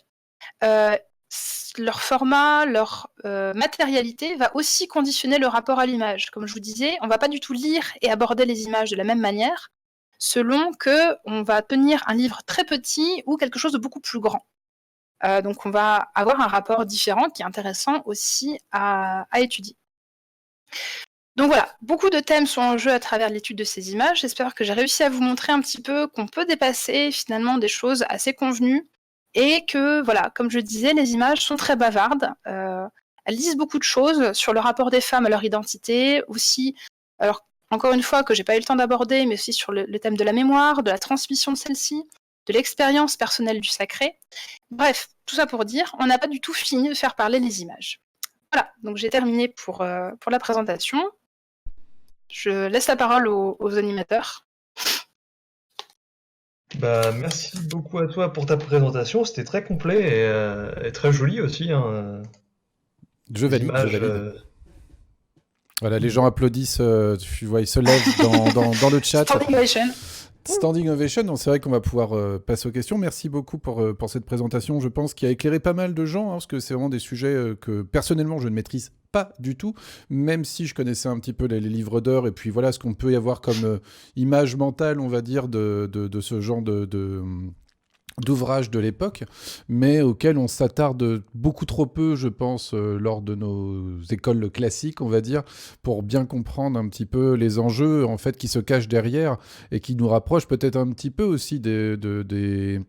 leur format, leur matérialité va aussi conditionner le rapport à l'image. Comme je vous disais, on va pas du tout lire et aborder les images de la même manière, selon qu'on va tenir un livre très petit ou quelque chose de beaucoup plus grand. Donc on va avoir un rapport différent qui est intéressant aussi à étudier. Donc voilà, beaucoup de thèmes sont en jeu à travers l'étude de ces images. J'espère que j'ai réussi à vous montrer un petit peu qu'on peut dépasser finalement des choses assez convenues et que, voilà, comme je disais, les images sont très bavardes. Elles disent beaucoup de choses sur le rapport des femmes à leur identité, aussi, alors encore une fois, que j'ai pas eu le temps d'aborder, mais aussi sur le thème de la mémoire, de la transmission de celle-ci, de l'expérience personnelle du sacré. Bref, tout ça pour dire, on n'a pas du tout fini de faire parler les images. Voilà, donc j'ai terminé pour la présentation. Je laisse la parole aux animateurs. Merci beaucoup à toi pour ta présentation, c'était très complet et très joli aussi. Hein. Je valide. Voilà, les gens applaudissent, tu vois, ils se lèvent dans le chat. Standing ovation. Standing ovation, donc c'est vrai qu'on va pouvoir passer aux questions. Merci beaucoup pour cette présentation, je pense, qui a éclairé pas mal de gens, hein, parce que c'est vraiment des sujets que personnellement je ne maîtrise pas du tout, même si je connaissais un petit peu les livres d'heures, et puis voilà ce qu'on peut y avoir comme image mentale, on va dire, de ce genre d'ouvrages de l'époque, mais auxquels on s'attarde beaucoup trop peu, je pense, lors de nos écoles classiques, on va dire, pour bien comprendre un petit peu les enjeux en fait qui se cachent derrière et qui nous rapprochent peut-être un petit peu aussi des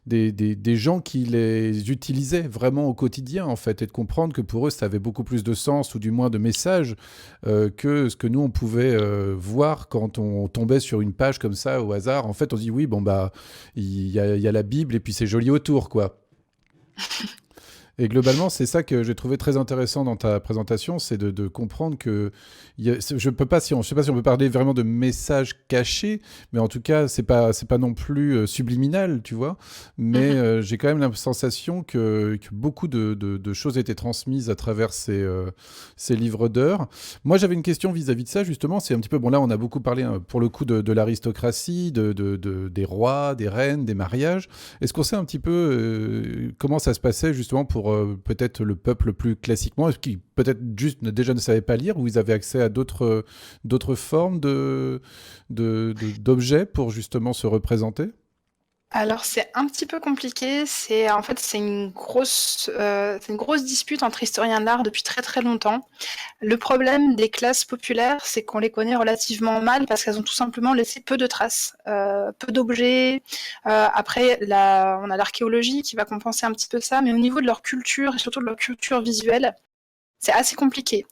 des gens qui les utilisaient vraiment au quotidien, en fait, et de comprendre que pour eux, ça avait beaucoup plus de sens, ou du moins de message, que ce que nous, on pouvait voir quand on tombait sur une page comme ça, au hasard. En fait, on se dit, oui, bon, bah, il y a la Bible, et puis c'est joli autour, quoi. Et globalement, c'est ça que j'ai trouvé très intéressant dans ta présentation, c'est de comprendre que je peux pas, je sais pas si on peut parler vraiment de messages cachés, mais en tout cas, c'est pas non plus subliminal, tu vois. Mais Mhm. j'ai quand même la sensation que beaucoup de choses étaient transmises à travers ces livres d'heures. Moi, j'avais une question vis-à-vis de ça, justement. C'est un petit peu, bon, là, on a beaucoup parlé pour le coup de l'aristocratie, des rois, des reines, des mariages. Est-ce qu'on sait un petit peu comment ça se passait justement pour peut-être le peuple plus classiquement, qui peut-être juste déjà ne savait pas lire, ou ils avaient accès à d'autres formes d'objets pour justement se représenter? Alors c'est un petit peu compliqué, c'est une grosse dispute entre historiens de l'art depuis très, très longtemps. Le problème des classes populaires, c'est qu'on les connaît relativement mal parce qu'elles ont tout simplement laissé peu de traces, peu d'objets. Après on a l'archéologie qui va compenser un petit peu ça, mais au niveau de leur culture et surtout de leur culture visuelle, c'est assez compliqué.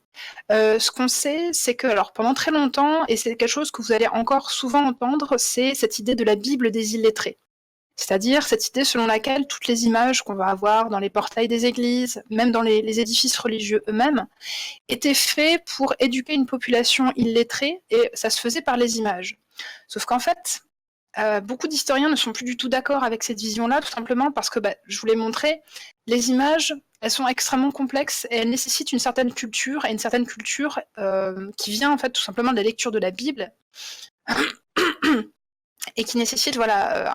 Ce qu'on sait, c'est que alors pendant très longtemps, et c'est quelque chose que vous allez encore souvent entendre, c'est cette idée de la Bible des illettrés. C'est-à-dire cette idée selon laquelle toutes les images qu'on va avoir dans les portails des églises, même dans les édifices religieux eux-mêmes, étaient faits pour éduquer une population illettrée, et ça se faisait par les images. Sauf qu'en fait, beaucoup d'historiens ne sont plus du tout d'accord avec cette vision-là, tout simplement parce que, je vous l'ai montré, les images, elles sont extrêmement complexes et elles nécessitent une certaine culture, et une certaine culture qui vient en fait tout simplement de la lecture de la Bible, et qui nécessite voilà,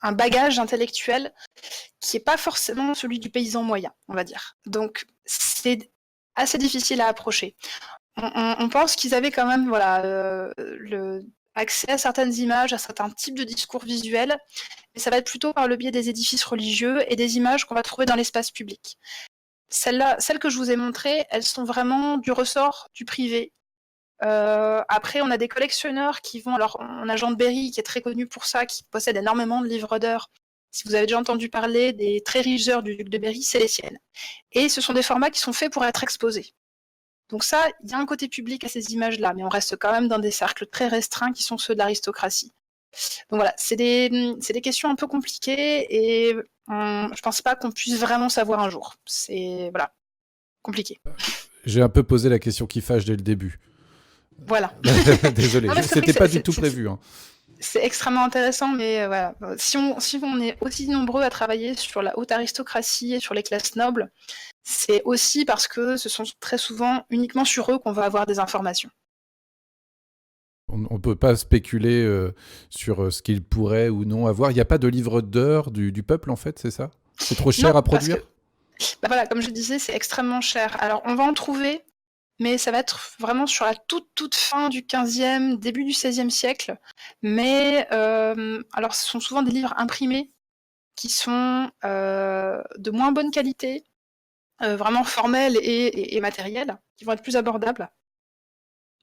un bagage intellectuel qui n'est pas forcément celui du paysan moyen, on va dire. Donc c'est assez difficile à approcher. On pense qu'ils avaient quand même voilà, accès à certaines images, à certains types de discours visuels, mais ça va être plutôt par le biais des édifices religieux et des images qu'on va trouver dans l'espace public. Celles que je vous ai montrées, elles sont vraiment du ressort du privé. Après, on a des collectionneurs qui vont. Alors, on a Jean de Berry qui est très connu pour ça, qui possède énormément de livres d'heures. Si vous avez déjà entendu parler des très riches heures du duc de Berry, c'est les siennes. Et ce sont des formats qui sont faits pour être exposés. Donc ça, il y a un côté public à ces images-là, mais on reste quand même dans des cercles très restreints qui sont ceux de l'aristocratie. Donc voilà, c'est des questions un peu compliquées et je pense pas qu'on puisse vraiment savoir un jour. C'est voilà, compliqué. J'ai un peu posé la question qui fâche dès le début. Voilà. Désolé, Non, mais c'est vrai c'était que pas du tout prévu, hein. c'est extrêmement intéressant, mais voilà. Si on est aussi nombreux à travailler sur la haute aristocratie et sur les classes nobles, c'est aussi parce que ce sont très souvent uniquement sur eux qu'on va avoir des informations. On ne peut pas spéculer sur ce qu'il pourrait ou non avoir. Il n'y a pas de livre d'heures du peuple, en fait, c'est ça? C'est trop cher Non, à parce que, produire? voilà, comme je disais, c'est extrêmement cher. Alors, on va en trouver, mais ça va être vraiment sur la toute fin du 15e, début du 16e siècle. Mais, alors, ce sont souvent des livres imprimés qui sont de moins bonne qualité, vraiment formels et matériels, qui vont être plus abordables.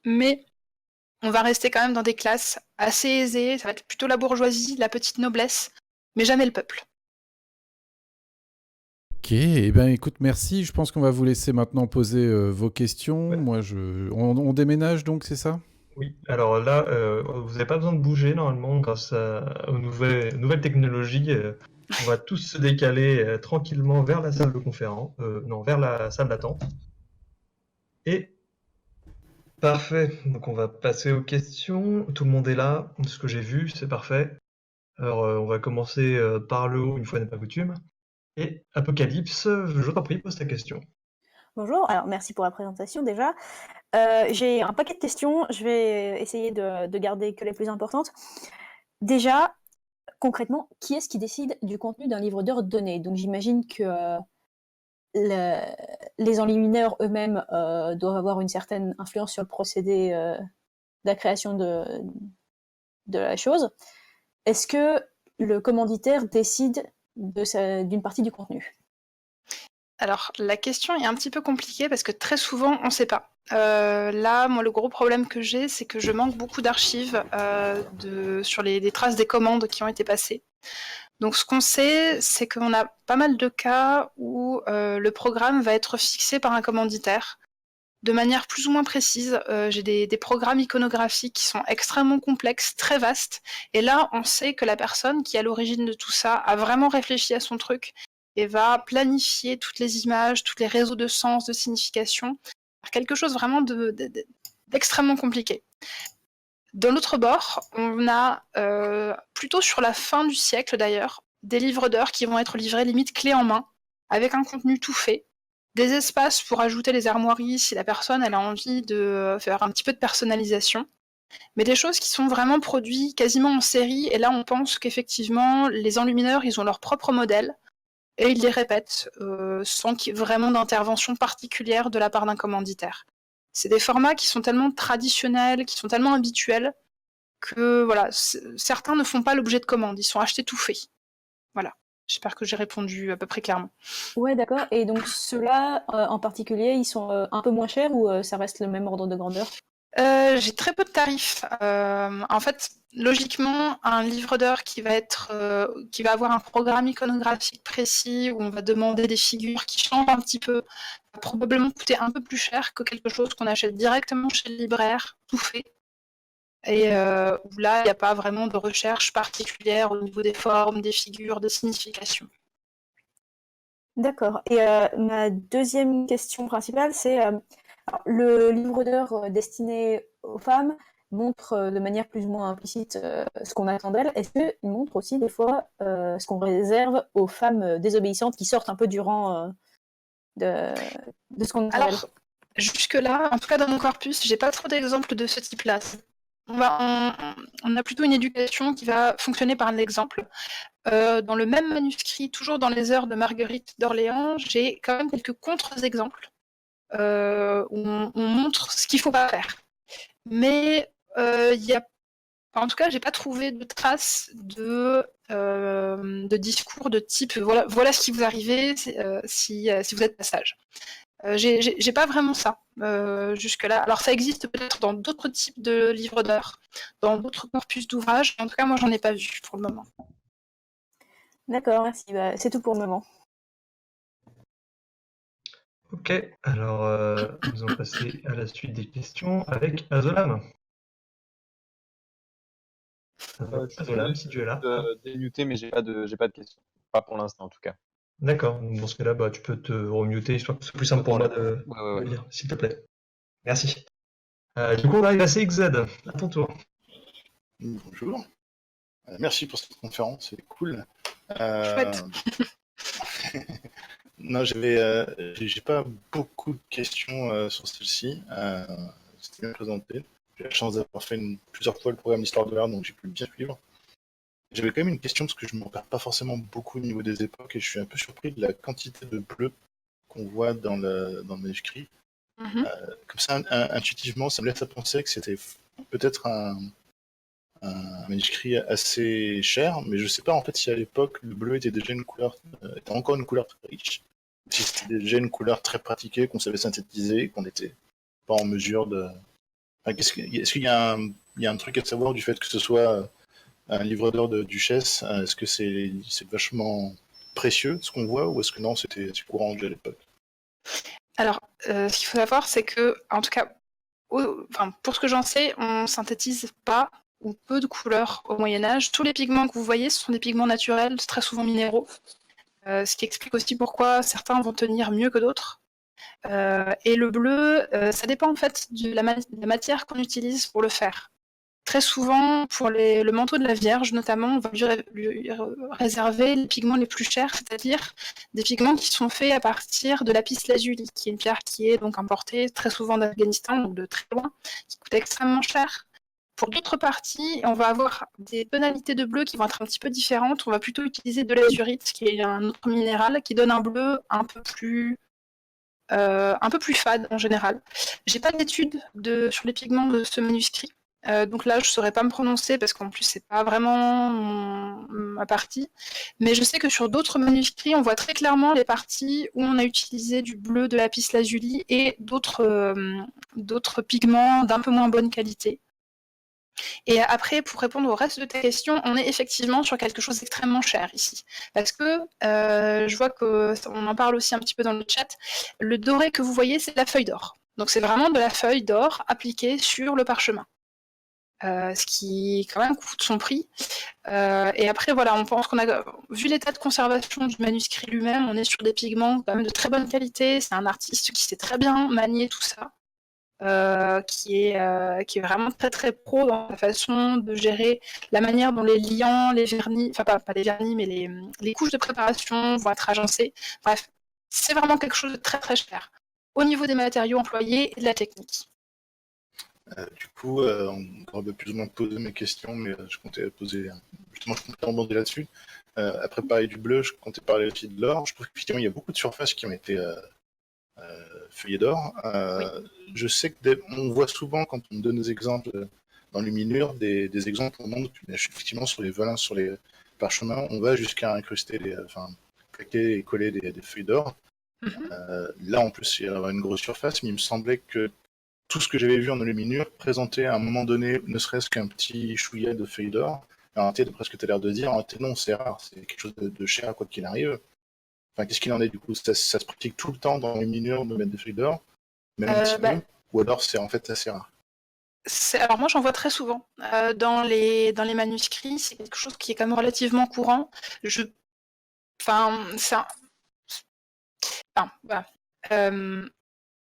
Mais on va rester quand même dans des classes assez aisées, ça va être plutôt la bourgeoisie, la petite noblesse, mais jamais le peuple. Ok, eh ben écoute, merci. Je pense qu'on va vous laisser maintenant poser vos questions. Ouais. Moi, on déménage donc, c'est ça? Oui, alors là, vous n'avez pas besoin de bouger normalement grâce aux nouvelles technologies. On va tous se décaler tranquillement vers la salle de conférence, non, vers la salle d'attente. Et parfait, donc on va passer aux questions. Tout le monde est là, de ce que j'ai vu, c'est parfait. Alors on va commencer par le haut, une fois n'est pas coutume. Et Apocalypse, je t'en prie, pose ta question. Bonjour, alors merci pour la présentation déjà. J'ai un paquet de questions, je vais essayer de garder que les plus importantes. Déjà, concrètement, qui est-ce qui décide du contenu d'un livre d'heures donné? Donc j'imagine que les enlumineurs eux-mêmes doivent avoir une certaine influence sur le procédé de la création de la chose. Est-ce que le commanditaire décide d'une partie du contenu? Alors, la question est un petit peu compliquée parce que très souvent, on ne sait pas. Là, moi, le gros problème que j'ai, c'est que je manque beaucoup d'archives sur les traces des commandes qui ont été passées. Donc, ce qu'on sait, c'est qu'on a pas mal de cas où le programme va être fixé par un commanditaire de manière plus ou moins précise. J'ai des programmes iconographiques qui sont extrêmement complexes, très vastes. Et là, on sait que la personne qui est à l'origine de tout ça a vraiment réfléchi à son truc et va planifier toutes les images, tous les réseaux de sens, de signification. Quelque chose vraiment d'extrêmement compliqué. De l'autre bord, on a, plutôt sur la fin du siècle d'ailleurs, des livres d'heures qui vont être livrés limite clé en main, avec un contenu tout fait, des espaces pour ajouter les armoiries si la personne elle a envie de faire un petit peu de personnalisation, mais des choses qui sont vraiment produites quasiment en série, et là on pense qu'effectivement les enlumineurs ils ont leur propre modèle, et ils les répètent sans qu'il y ait vraiment d'intervention particulière de la part d'un commanditaire. C'est des formats qui sont tellement traditionnels, qui sont tellement habituels, que voilà, certains ne font pas l'objet de commandes, ils sont achetés tout faits. Voilà, j'espère que j'ai répondu à peu près clairement. Ouais, d'accord. Et donc ceux-là, en particulier, ils sont un peu moins chers ou ça reste le même ordre de grandeur? J'ai très peu de tarifs. En fait, logiquement, un livre d'heures qui va avoir un programme iconographique précis où on va demander des figures qui changent un petit peu, va probablement coûter un peu plus cher que quelque chose qu'on achète directement chez le libraire, tout fait. Et où là, il n'y a pas vraiment de recherche particulière au niveau des formes, des figures, des significations. D'accord. Et ma deuxième question principale, c'est alors, le livre d'heures destiné aux femmes montre de manière plus ou moins implicite ce qu'on attend d'elles. Est-ce qu'il montre aussi des fois ce qu'on réserve aux femmes désobéissantes qui sortent un peu du rang de, de ce qu'on attend d'elles? Alors, jusque-là, en tout cas dans mon corpus, j'ai pas trop d'exemples de ce type-là. On a plutôt une éducation qui va fonctionner par l'exemple. Dans le même manuscrit, toujours dans les heures de Marguerite d'Orléans, j'ai quand même quelques contre-exemples où on montre ce qu'il ne faut pas faire. Mais en tout cas, j'ai pas trouvé de traces de discours de type voilà ce qui vous arrive si vous êtes passage. J'ai pas vraiment ça jusque-là. Alors ça existe peut-être dans d'autres types de livres d'heures, dans d'autres corpus d'ouvrages. En tout cas, moi, j'en ai pas vu pour le moment. D'accord, merci. Bah, c'est tout pour le moment. Ok, alors nous allons passer à la suite des questions avec Azolam. Azolam, si tu es là. Démuté, mais j'ai pas de questions. Pas pour l'instant, en tout cas. D'accord, donc dans ce cas-là, tu peux te remuter, histoire que c'est plus simple pour moi de Ouais. lire, s'il te plaît. Merci. Du coup, on arrive à CXZ, à ton tour. Bonjour. Merci pour cette conférence, c'est cool. Chouette. Non, j'ai pas beaucoup de questions sur celle-ci. C'était bien présenté. J'ai la chance d'avoir fait plusieurs fois le programme d'Histoire de l'art, donc j'ai pu bien suivre. J'avais quand même une question parce que je ne me repère pas forcément beaucoup au niveau des époques et je suis un peu surpris de la quantité de bleu qu'on voit dans le manuscrit. Comme ça, intuitivement, ça me laisse à penser que c'était peut-être un manuscrit assez cher, mais je sais pas en fait si à l'époque le bleu était déjà était encore une couleur très riche, si c'était déjà une couleur très pratiquée, qu'on savait synthétiser, qu'on n'était pas en mesure de. Enfin, est-ce qu'il y a un truc à savoir du fait que ce soit un livre d'heures de Duchesse? Est-ce que c'est vachement précieux ce qu'on voit, ou est-ce que non, c'était courant déjà à l'époque? Alors, ce qu'il faut savoir, c'est que, en tout cas, pour ce que j'en sais, on synthétise pas ou peu de couleurs au Moyen-Âge. Tous les pigments que vous voyez, ce sont des pigments naturels, très souvent minéraux, ce qui explique aussi pourquoi certains vont tenir mieux que d'autres. Et le bleu, ça dépend en fait de la matière qu'on utilise pour le faire. Très souvent, pour le manteau de la Vierge notamment, on va lui réserver les pigments les plus chers, c'est-à-dire des pigments qui sont faits à partir de lapis lazuli, qui est une pierre qui est donc importée très souvent d'Afghanistan, donc de très loin, qui coûte extrêmement cher. Pour d'autres parties, on va avoir des tonalités de bleu qui vont être un petit peu différentes. On va plutôt utiliser de l'azurite, qui est un autre minéral, qui donne un bleu un peu plus fade en général. J'ai pas d'études sur les pigments de ce manuscrit. Donc là, je saurais pas me prononcer parce qu'en plus, c'est pas vraiment ma partie. Mais je sais que sur d'autres manuscrits, on voit très clairement les parties où on a utilisé du bleu, de lapis lazuli et d'autres pigments d'un peu moins bonne qualité. Et après, pour répondre au reste de ta question, on est effectivement sur quelque chose d'extrêmement cher ici. Parce que je vois qu'on en parle aussi un petit peu dans le chat. Le doré que vous voyez, c'est de la feuille d'or. Donc c'est vraiment de la feuille d'or appliquée sur le parchemin. Ce qui quand même coûte son prix. Et après, voilà, on pense qu'on a vu l'état de conservation du manuscrit lui-même, on est sur des pigments quand même de très bonne qualité. C'est un artiste qui sait très bien manier tout ça, qui est vraiment très très pro dans la façon de gérer la manière dont les liants, les vernis, enfin pas les vernis, mais les couches de préparation vont être agencées. Bref, c'est vraiment quelque chose de très très cher au niveau des matériaux employés et de la technique. Du coup, on aurait plus ou moins posé mes questions, mais je comptais poser. Justement, je comptais rebondir là-dessus. Après parler du bleu, je comptais parler aussi de l'or. Je trouve qu'effectivement, il y a beaucoup de surfaces qui ont été feuillées d'or. Je sais qu'on voit souvent, quand on donne des exemples dans Luminure, des exemples où on montre effectivement sur les volants, sur les parchemins, on va jusqu'à incruster, plaquer et coller des feuilles d'or. Là, en plus, il y a une grosse surface, mais il me semblait que tout ce que j'avais vu en enluminure présentait à un moment donné, ne serait-ce qu'un petit chouillet de feuilles d'or. En réalité, d'après ce que tu as l'air de dire, en réalité, non, c'est rare, c'est quelque chose de cher, quoi qu'il arrive. Enfin, qu'est-ce qu'il en est du coup, ça se pratique tout le temps dans l'enluminure de mettre des feuilles d'or, même un petit peu, ou alors c'est en fait assez rare? Alors moi j'en vois très souvent dans les manuscrits, c'est quelque chose qui est quand même relativement courant. Voilà.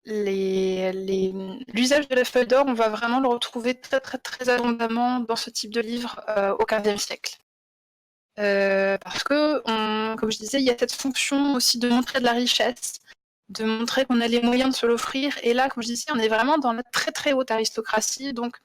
L'usage de la feuille d'or, on va vraiment le retrouver très très très abondamment dans ce type de livre au XVe siècle. Parce que, comme je disais, il y a cette fonction aussi de montrer de la richesse, de montrer qu'on a les moyens de se l'offrir. Et là, comme je disais, on est vraiment dans la très très haute aristocratie, donc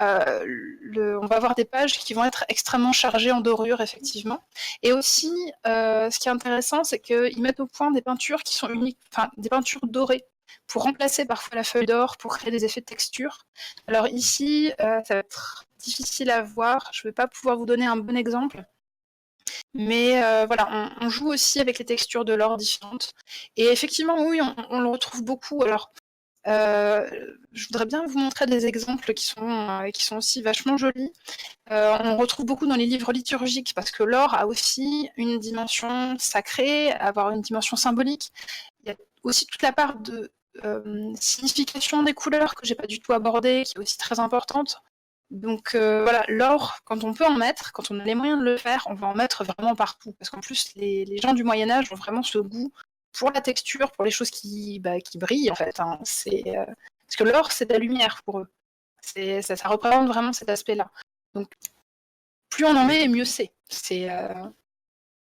on va avoir des pages qui vont être extrêmement chargées en dorure, effectivement. Et aussi, ce qui est intéressant, c'est qu'ils mettent au point des peintures qui sont uniques, enfin des peintures dorées, pour remplacer parfois la feuille d'or, pour créer des effets de texture. Alors ici, ça va être difficile à voir, je ne vais pas pouvoir vous donner un bon exemple. Mais voilà, on joue aussi avec les textures de l'or différentes. Et effectivement, oui, on le retrouve beaucoup. Alors, je voudrais bien vous montrer des exemples qui sont aussi vachement jolis. On retrouve beaucoup dans les livres liturgiques parce que l'or a aussi une dimension sacrée, avoir une dimension symbolique. Il y a aussi toute la part de signification des couleurs que j'ai pas du tout abordée, qui est aussi très importante. Donc voilà, l'or, quand on peut en mettre, quand on a les moyens de le faire, on va en mettre vraiment partout. Parce qu'en plus, les gens du Moyen-Âge ont vraiment ce goût pour la texture, pour les choses qui brillent en fait. Hein. Parce que l'or, c'est de la lumière pour eux. Ça représente vraiment cet aspect-là. Donc, plus on en met, mieux c'est.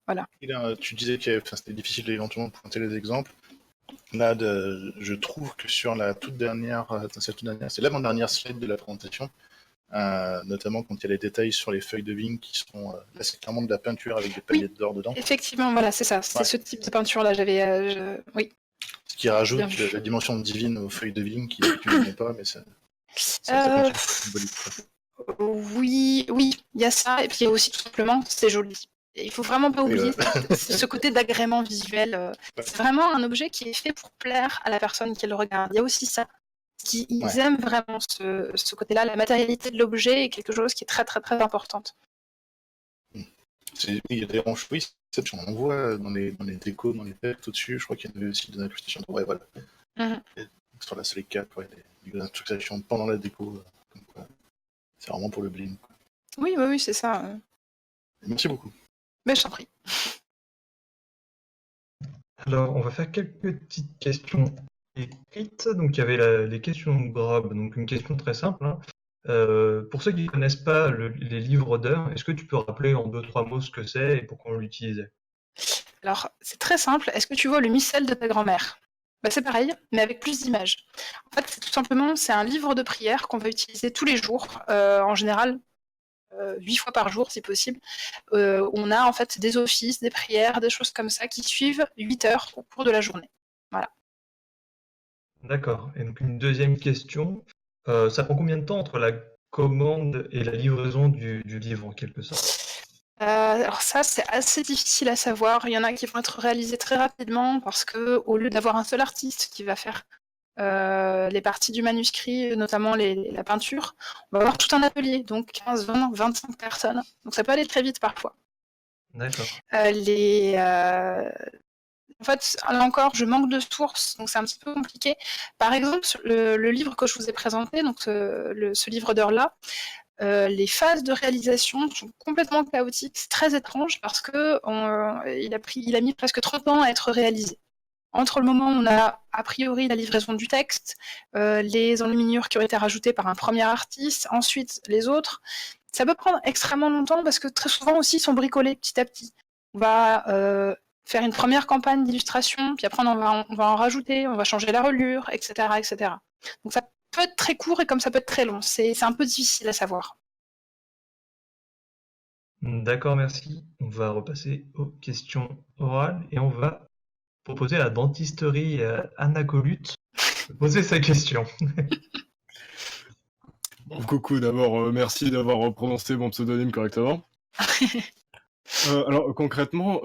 Voilà. Et là, tu disais que c'était difficile éventuellement de pointer les exemples. Là, je trouve que sur la toute dernière, c'est l'avant-dernière slide de la présentation, notamment quand il y a les détails sur les feuilles de vigne qui sont, là c'est clairement de la peinture avec des paillettes d'or dedans. Effectivement, voilà, c'est ça, c'est ce type de peinture-là, oui. Ce qui rajoute la dimension divine aux feuilles de vigne qui ne pas, mais ça symbolique. Oui, il y a ça, et puis il y a aussi tout simplement, c'est joli. Et il faut vraiment pas oublier ce côté d'agrément visuel. C'est vraiment un objet qui est fait pour plaire à la personne qui le regarde. Il y a aussi ça. Ils aiment vraiment ce côté-là. La matérialité de l'objet est quelque chose qui est très très très importante. Il y a des ranges, oui, on voit dans les décos, dans les textes au-dessus. Je crois qu'il y en avait aussi des incrustations. Ouais, voilà. Sur la seule cap, des incrustations pendant la déco. C'est vraiment pour le bling. Oui, c'est ça. Merci beaucoup. Mais je t'en prie. Alors, on va faire quelques petites questions écrites. Donc, il y avait les questions de Grab. Donc, une question très simple. Hein. Pour ceux qui ne connaissent pas les livres d'heures, est-ce que tu peux rappeler en 2-3 mots ce que c'est et pourquoi on l'utilisait? Alors, c'est très simple. Est-ce que tu vois le missel de ta grand-mère? C'est pareil, mais avec plus d'images. En fait, c'est un livre de prière qu'on va utiliser tous les jours, en général 8 fois par jour si possible. On a en fait des offices, des prières, des choses comme ça qui suivent 8 heures au cours de la journée. Voilà. D'accord. Et donc une deuxième question, ça prend combien de temps entre la commande et la livraison du livre en quelque sorte? Alors ça, c'est assez difficile à savoir. Il y en a qui vont être réalisés très rapidement parce que au lieu d'avoir un seul artiste qui va faire les parties du manuscrit, notamment la peinture, on va avoir tout un atelier, donc 15, 20, 25 personnes. Donc ça peut aller très vite parfois. D'accord. En fait, là encore, je manque de sources, donc c'est un petit peu compliqué. Par exemple, le livre que je vous ai présenté, donc ce livre d'heures-là, les phases de réalisation sont complètement chaotiques. C'est très étrange parce que il a mis presque 30 ans à être réalisé. Entre le moment où on a priori la livraison du texte, les enluminures qui ont été rajoutées par un premier artiste, ensuite les autres, ça peut prendre extrêmement longtemps parce que très souvent aussi ils sont bricolés petit à petit. On va faire une première campagne d'illustration, puis après on va en rajouter, on va changer la reliure, etc., etc. Donc ça peut être très court et comme ça peut être très long. C'est un peu difficile à savoir. D'accord, merci. On va repasser aux questions orales et on va proposer à la dentisterie Anna Colut de poser sa question. Bon, coucou, d'abord, merci d'avoir prononcé mon pseudonyme correctement. Alors concrètement,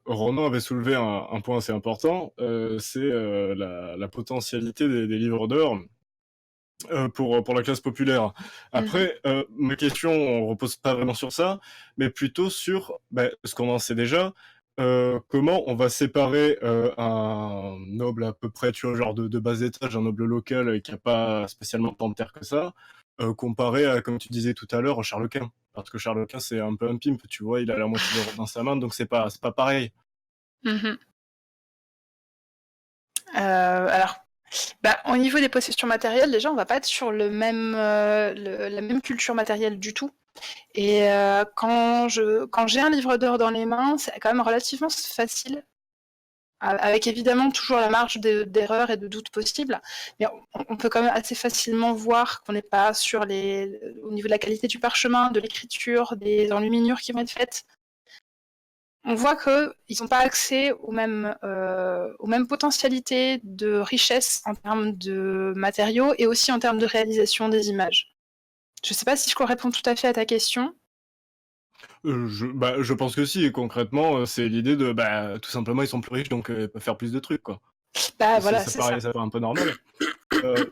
Ronan avait soulevé un point assez important, c'est la potentialité des livres d'heures pour la classe populaire. Après, ma question, on repose pas vraiment sur ça, mais plutôt sur ce qu'on en sait déjà. Comment on va séparer un noble à peu près, tu vois, genre de bas étage, un noble local qui a pas spécialement tant de terre que ça, comparé à, comme tu disais tout à l'heure, Charles Quint. Parce que Charles Quint, c'est un peu un pimp, tu vois, il a la moitié d'Europe dans sa main, donc c'est pas pareil. Mhm. Alors, au niveau des possessions matérielles, déjà, on va pas être sur la même culture matérielle du tout. Et quand j'ai un livre d'heures dans les mains, c'est quand même relativement facile, avec évidemment toujours la marge d'erreur et de doute possible, mais on peut quand même assez facilement voir qu'on n'est pas sur au niveau de la qualité du parchemin, de l'écriture, des enluminures qui vont être faites. On voit qu'ils n'ont pas accès aux mêmes potentialités de richesse en termes de matériaux et aussi en termes de réalisation des images. Je ne sais pas si je réponds tout à fait à ta question. Je pense que si, et concrètement, c'est l'idée de, tout simplement, ils sont plus riches, donc ils peuvent faire plus de trucs, quoi. Voilà, c'est ça. Ça paraît un peu normal.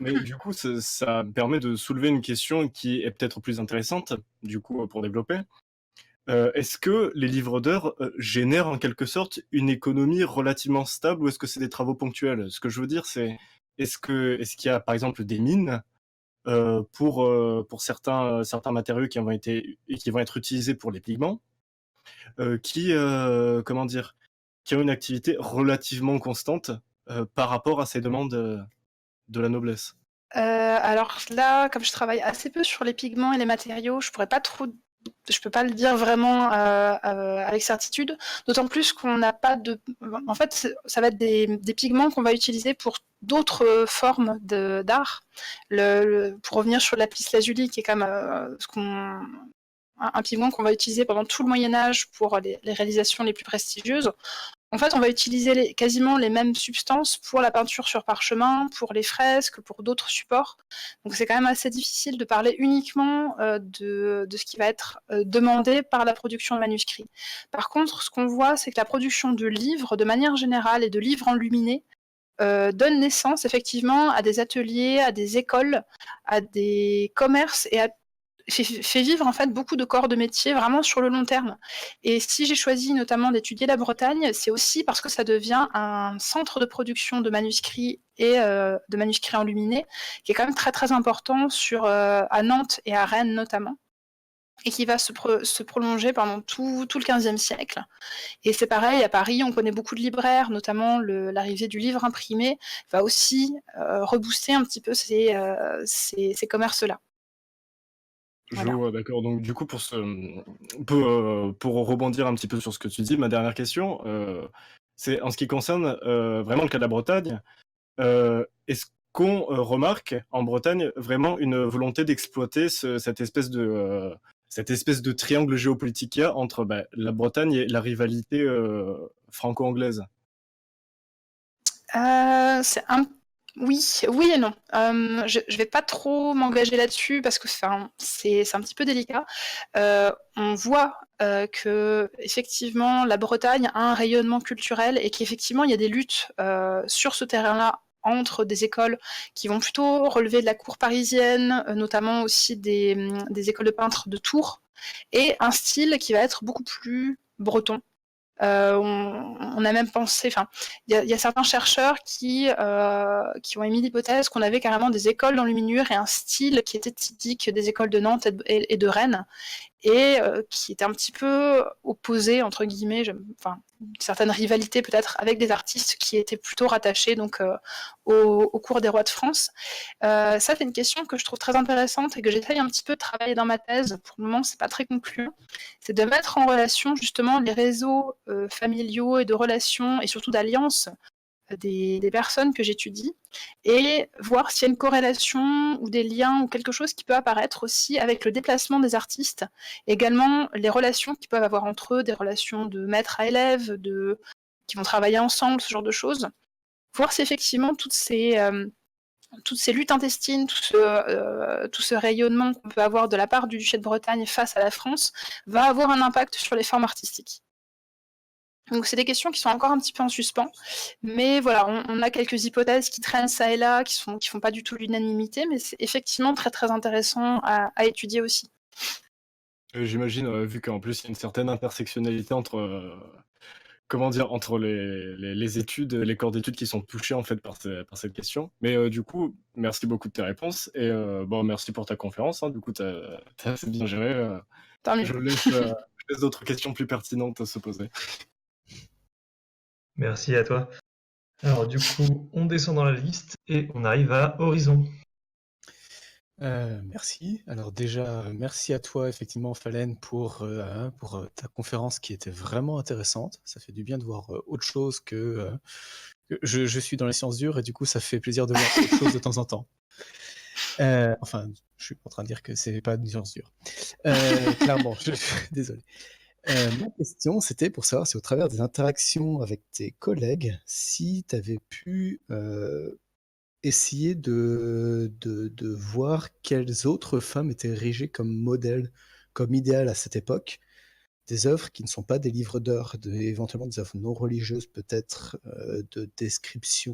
Mais du coup, ça me permet de soulever une question qui est peut-être plus intéressante, du coup, pour développer. Est-ce que les livres d'heures génèrent en quelque sorte une économie relativement stable ou est-ce que c'est des travaux ponctuels? Ce que je veux dire, c'est est-ce qu'il y a par exemple des mines pour certains matériaux qui vont être utilisés pour les pigments, comment dire, qui ont une activité relativement constante par rapport à ces demandes de la noblesse? Alors là, comme je travaille assez peu sur les pigments et les matériaux, je peux pas le dire vraiment avec certitude. D'autant plus qu'on n'a pas de. En fait, ça va être des pigments qu'on va utiliser pour d'autres formes d'art. Pour revenir sur le lapis lazuli, qui est quand même un pigment qu'on va utiliser pendant tout le Moyen Âge pour les réalisations les plus prestigieuses. En fait, on va utiliser quasiment les mêmes substances pour la peinture sur parchemin, pour les fresques, pour d'autres supports. Donc c'est quand même assez difficile de parler uniquement de ce qui va être demandé par la production de manuscrits. Par contre, ce qu'on voit, c'est que la production de livres, de manière générale, et de livres enluminés, donne naissance effectivement à des ateliers, à des écoles, à des commerces et fait vivre en fait beaucoup de corps de métier vraiment sur le long terme. Et si j'ai choisi notamment d'étudier la Bretagne, c'est aussi parce que ça devient un centre de production de manuscrits et de manuscrits enluminés, qui est quand même très très important à Nantes et à Rennes notamment, et qui va se prolonger pendant tout le XVe siècle. Et c'est pareil, à Paris, on connaît beaucoup de libraires, notamment l'arrivée du livre imprimé va aussi rebooster un petit peu ces commerces-là. Je Voilà. vois, d'accord. Donc du coup, pour rebondir un petit peu sur ce que tu dis, ma dernière question, c'est en ce qui concerne vraiment le cas de la Bretagne. Est-ce qu'on remarque en Bretagne vraiment une volonté d'exploiter cette espèce de triangle géopolitique qu'il y a entre la Bretagne et la rivalité franco-anglaise? C'est un Oui, oui et non. Je vais pas trop m'engager là-dessus parce que c'est un petit peu délicat. On voit que effectivement la Bretagne a un rayonnement culturel et qu'effectivement il y a des luttes sur ce terrain-là entre des écoles qui vont plutôt relever de la cour parisienne, notamment aussi des écoles de peintres de Tours, et un style qui va être beaucoup plus breton. On a même pensé, enfin, il y a certains chercheurs qui ont émis l'hypothèse qu'on avait carrément des écoles d'enluminure et un style qui était typique des écoles de Nantes et de Rennes, et qui était un petit peu opposé, entre guillemets, enfin, une certaine rivalité peut-être avec des artistes qui étaient plutôt rattachés donc, au cours des rois de France. Ça, c'est une question que je trouve très intéressante et que j'essaye un petit peu de travailler dans ma thèse. Pour le moment, c'est pas très concluant. C'est de mettre en relation justement les réseaux familiaux et de relations et surtout d'alliances des personnes que j'étudie et voir s'il y a une corrélation ou des liens ou quelque chose qui peut apparaître aussi avec le déplacement des artistes, également les relations qu'ils peuvent avoir entre eux, des relations de maître à élève, qui vont travailler ensemble, ce genre de choses. Voir si effectivement toutes ces luttes intestines, tout ce rayonnement qu'on peut avoir de la part du duché de Bretagne face à la France va avoir un impact sur les formes artistiques. Donc c'est des questions qui sont encore un petit peu en suspens, mais voilà, on a quelques hypothèses qui traînent ça et là, qui font pas du tout l'unanimité, mais c'est effectivement très très intéressant à étudier aussi. J'imagine, vu qu'en plus il y a une certaine intersectionnalité entre, comment dire? Entre les études, les corps d'études qui sont touchés en fait par cette question. Mais, du coup, merci beaucoup de tes réponses et bon merci pour ta conférence, hein. Du coup, tu as assez bien géré, Tant mieux. je laisse d'autres questions plus pertinentes se poser. Merci à toi. Alors du coup, on descend dans la liste et on arrive à Horizon. Merci. Alors déjà, merci à toi effectivement Phalène pour ta conférence qui était vraiment intéressante. Ça fait du bien de voir autre chose que je suis dans les sciences dures et du coup ça fait plaisir de voir autre chose de temps en temps. Enfin, je suis pas en train de dire que c'est pas une science dure. Clairement, désolé. Ma question, c'était pour savoir si au travers des interactions avec tes collègues, si tu avais pu essayer de voir quelles autres femmes étaient érigées comme modèles, comme idéal à cette époque, des œuvres qui ne sont pas des livres d'heures, éventuellement des œuvres non religieuses, peut-être de description,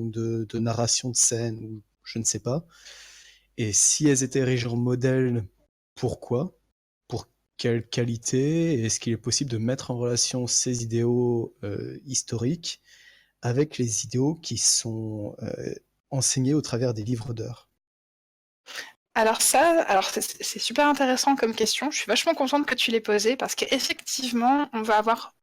de narration de scène, ou je ne sais pas. Et si elles étaient érigées en modèles, pourquoi? Pour quelle qualité? Est-ce qu'il est possible de mettre en relation ces idéaux historiques avec les idéaux qui sont enseignés au travers des livres d'heures? Alors c'est super intéressant comme question. Je suis vachement contente que tu l'aies posée parce qu'effectivement, on va avoir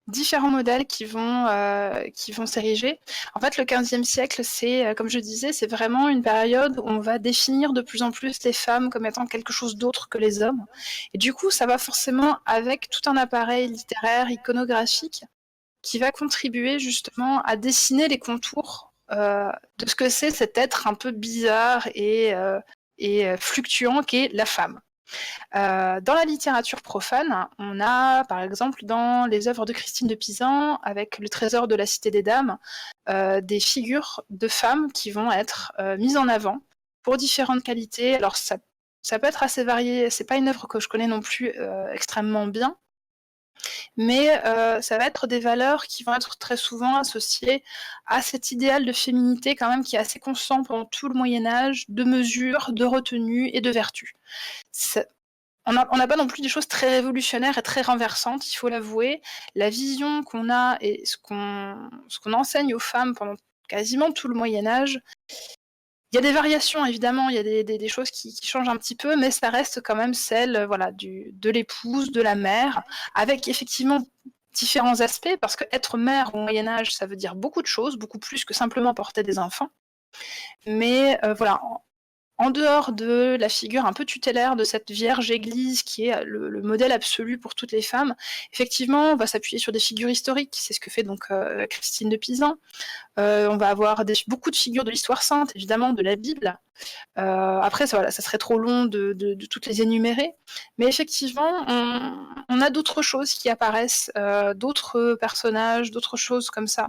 différents modèles qui vont s'ériger. En fait, le XVe siècle, c'est, comme je disais, c'est vraiment une période où on va définir de plus en plus les femmes comme étant quelque chose d'autre que les hommes. Et du coup, ça va forcément avec tout un appareil littéraire, iconographique, qui va contribuer justement à dessiner les contours de ce que c'est cet être un peu bizarre et fluctuant qu'est la femme. Dans la littérature profane, on a par exemple dans les œuvres de Christine de Pisan, avec le trésor de la Cité des Dames, des figures de femmes qui vont être mises en avant pour différentes qualités. Alors ça peut être assez varié, c'est pas une œuvre que je connais non plus extrêmement bien, mais ça va être des valeurs qui vont être très souvent associées à cet idéal de féminité quand même qui est assez constant pendant tout le Moyen-Âge, de mesure, de retenue et de vertu. On n'a pas non plus des choses très révolutionnaires et très renversantes, il faut l'avouer. La vision qu'on a et ce qu'on enseigne aux femmes pendant quasiment tout le Moyen-Âge, il y a des variations évidemment, il y a des choses qui changent un petit peu, mais ça reste quand même celle voilà, de l'épouse, de la mère, avec effectivement différents aspects, parce que être mère au Moyen-Âge, ça veut dire beaucoup de choses, beaucoup plus que simplement porter des enfants. Mais voilà, en dehors de la figure un peu tutélaire de cette Vierge Église qui est le modèle absolu pour toutes les femmes, effectivement, on va s'appuyer sur des figures historiques, c'est ce que fait donc Christine de Pisan. On va avoir beaucoup de figures de l'histoire sainte, évidemment, de la Bible. Après, ça serait trop long de toutes les énumérer, mais effectivement, on a d'autres choses qui apparaissent, d'autres personnages, d'autres choses comme ça,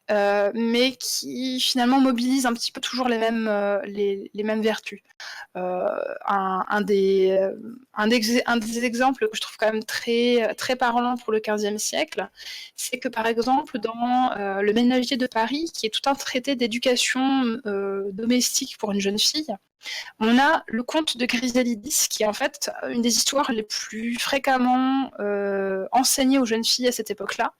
mais qui finalement mobilise un petit peu toujours les mêmes vertus. Un des exemples que je trouve quand même très parlant pour le XVe siècle, c'est que par exemple dans Le Ménager de Paris, qui est tout un traité d'éducation domestique pour une jeune fille, on a le conte de Chrysalidis, qui est en fait une des histoires les plus fréquemment enseignées aux jeunes filles à cette époque-là,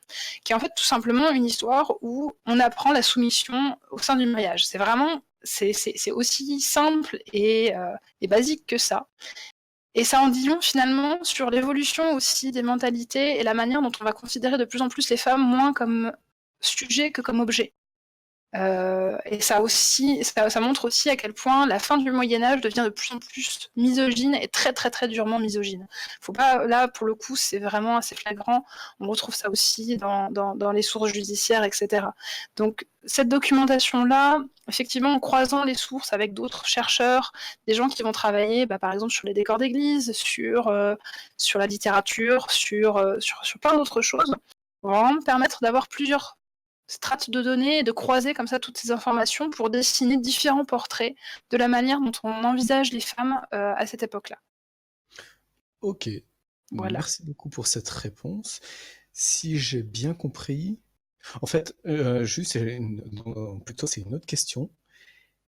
qui est en fait tout simplement une histoire où on apprend la soumission au sein du mariage. C'est vraiment, c'est aussi simple et basique que ça. Et ça en dit long finalement sur l'évolution aussi des mentalités et la manière dont on va considérer de plus en plus les femmes moins comme sujet que comme objet. Et ça montre aussi à quel point la fin du Moyen-Âge devient de plus en plus misogyne et très très très durement misogyne. Faut pas, là pour le coup c'est vraiment assez flagrant, on retrouve ça aussi dans les sources judiciaires, etc. Donc cette documentation-là, effectivement en croisant les sources avec d'autres chercheurs, des gens qui vont travailler par exemple sur les décors d'église, sur la littérature, sur plein d'autres choses, vont vraiment me permettre d'avoir plusieurs strates de données et de croiser comme ça toutes ces informations pour dessiner différents portraits de la manière dont on envisage les femmes à cette époque-là. Ok, Voilà. merci beaucoup pour cette réponse. Si j'ai bien compris, en fait, juste, plutôt c'est une autre question.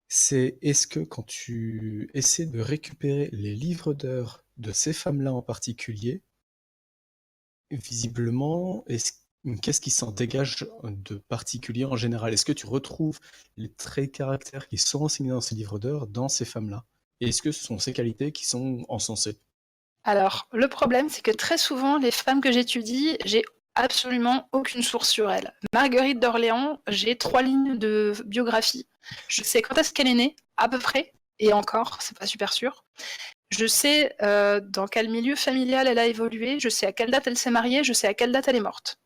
C'est est-ce que quand tu essaies de récupérer les livres d'heures de ces femmes-là en particulier, visiblement, qu'est-ce qui s'en dégage de particulier en général? Est-ce que tu retrouves les traits de caractère qui sont enseignés dans ces livres d'heures dans ces femmes-là? Et est-ce que ce sont ces qualités qui sont encensées? Alors, le problème, c'est que très souvent, les femmes que j'étudie, j'ai absolument aucune source sur elles. Marguerite d'Orléans, j'ai 3 lignes de biographie. Je sais quand est-ce qu'elle est née, à peu près, et encore, c'est pas super sûr. Je sais dans quel milieu familial elle a évolué, je sais à quelle date elle s'est mariée, je sais à quelle date elle est morte.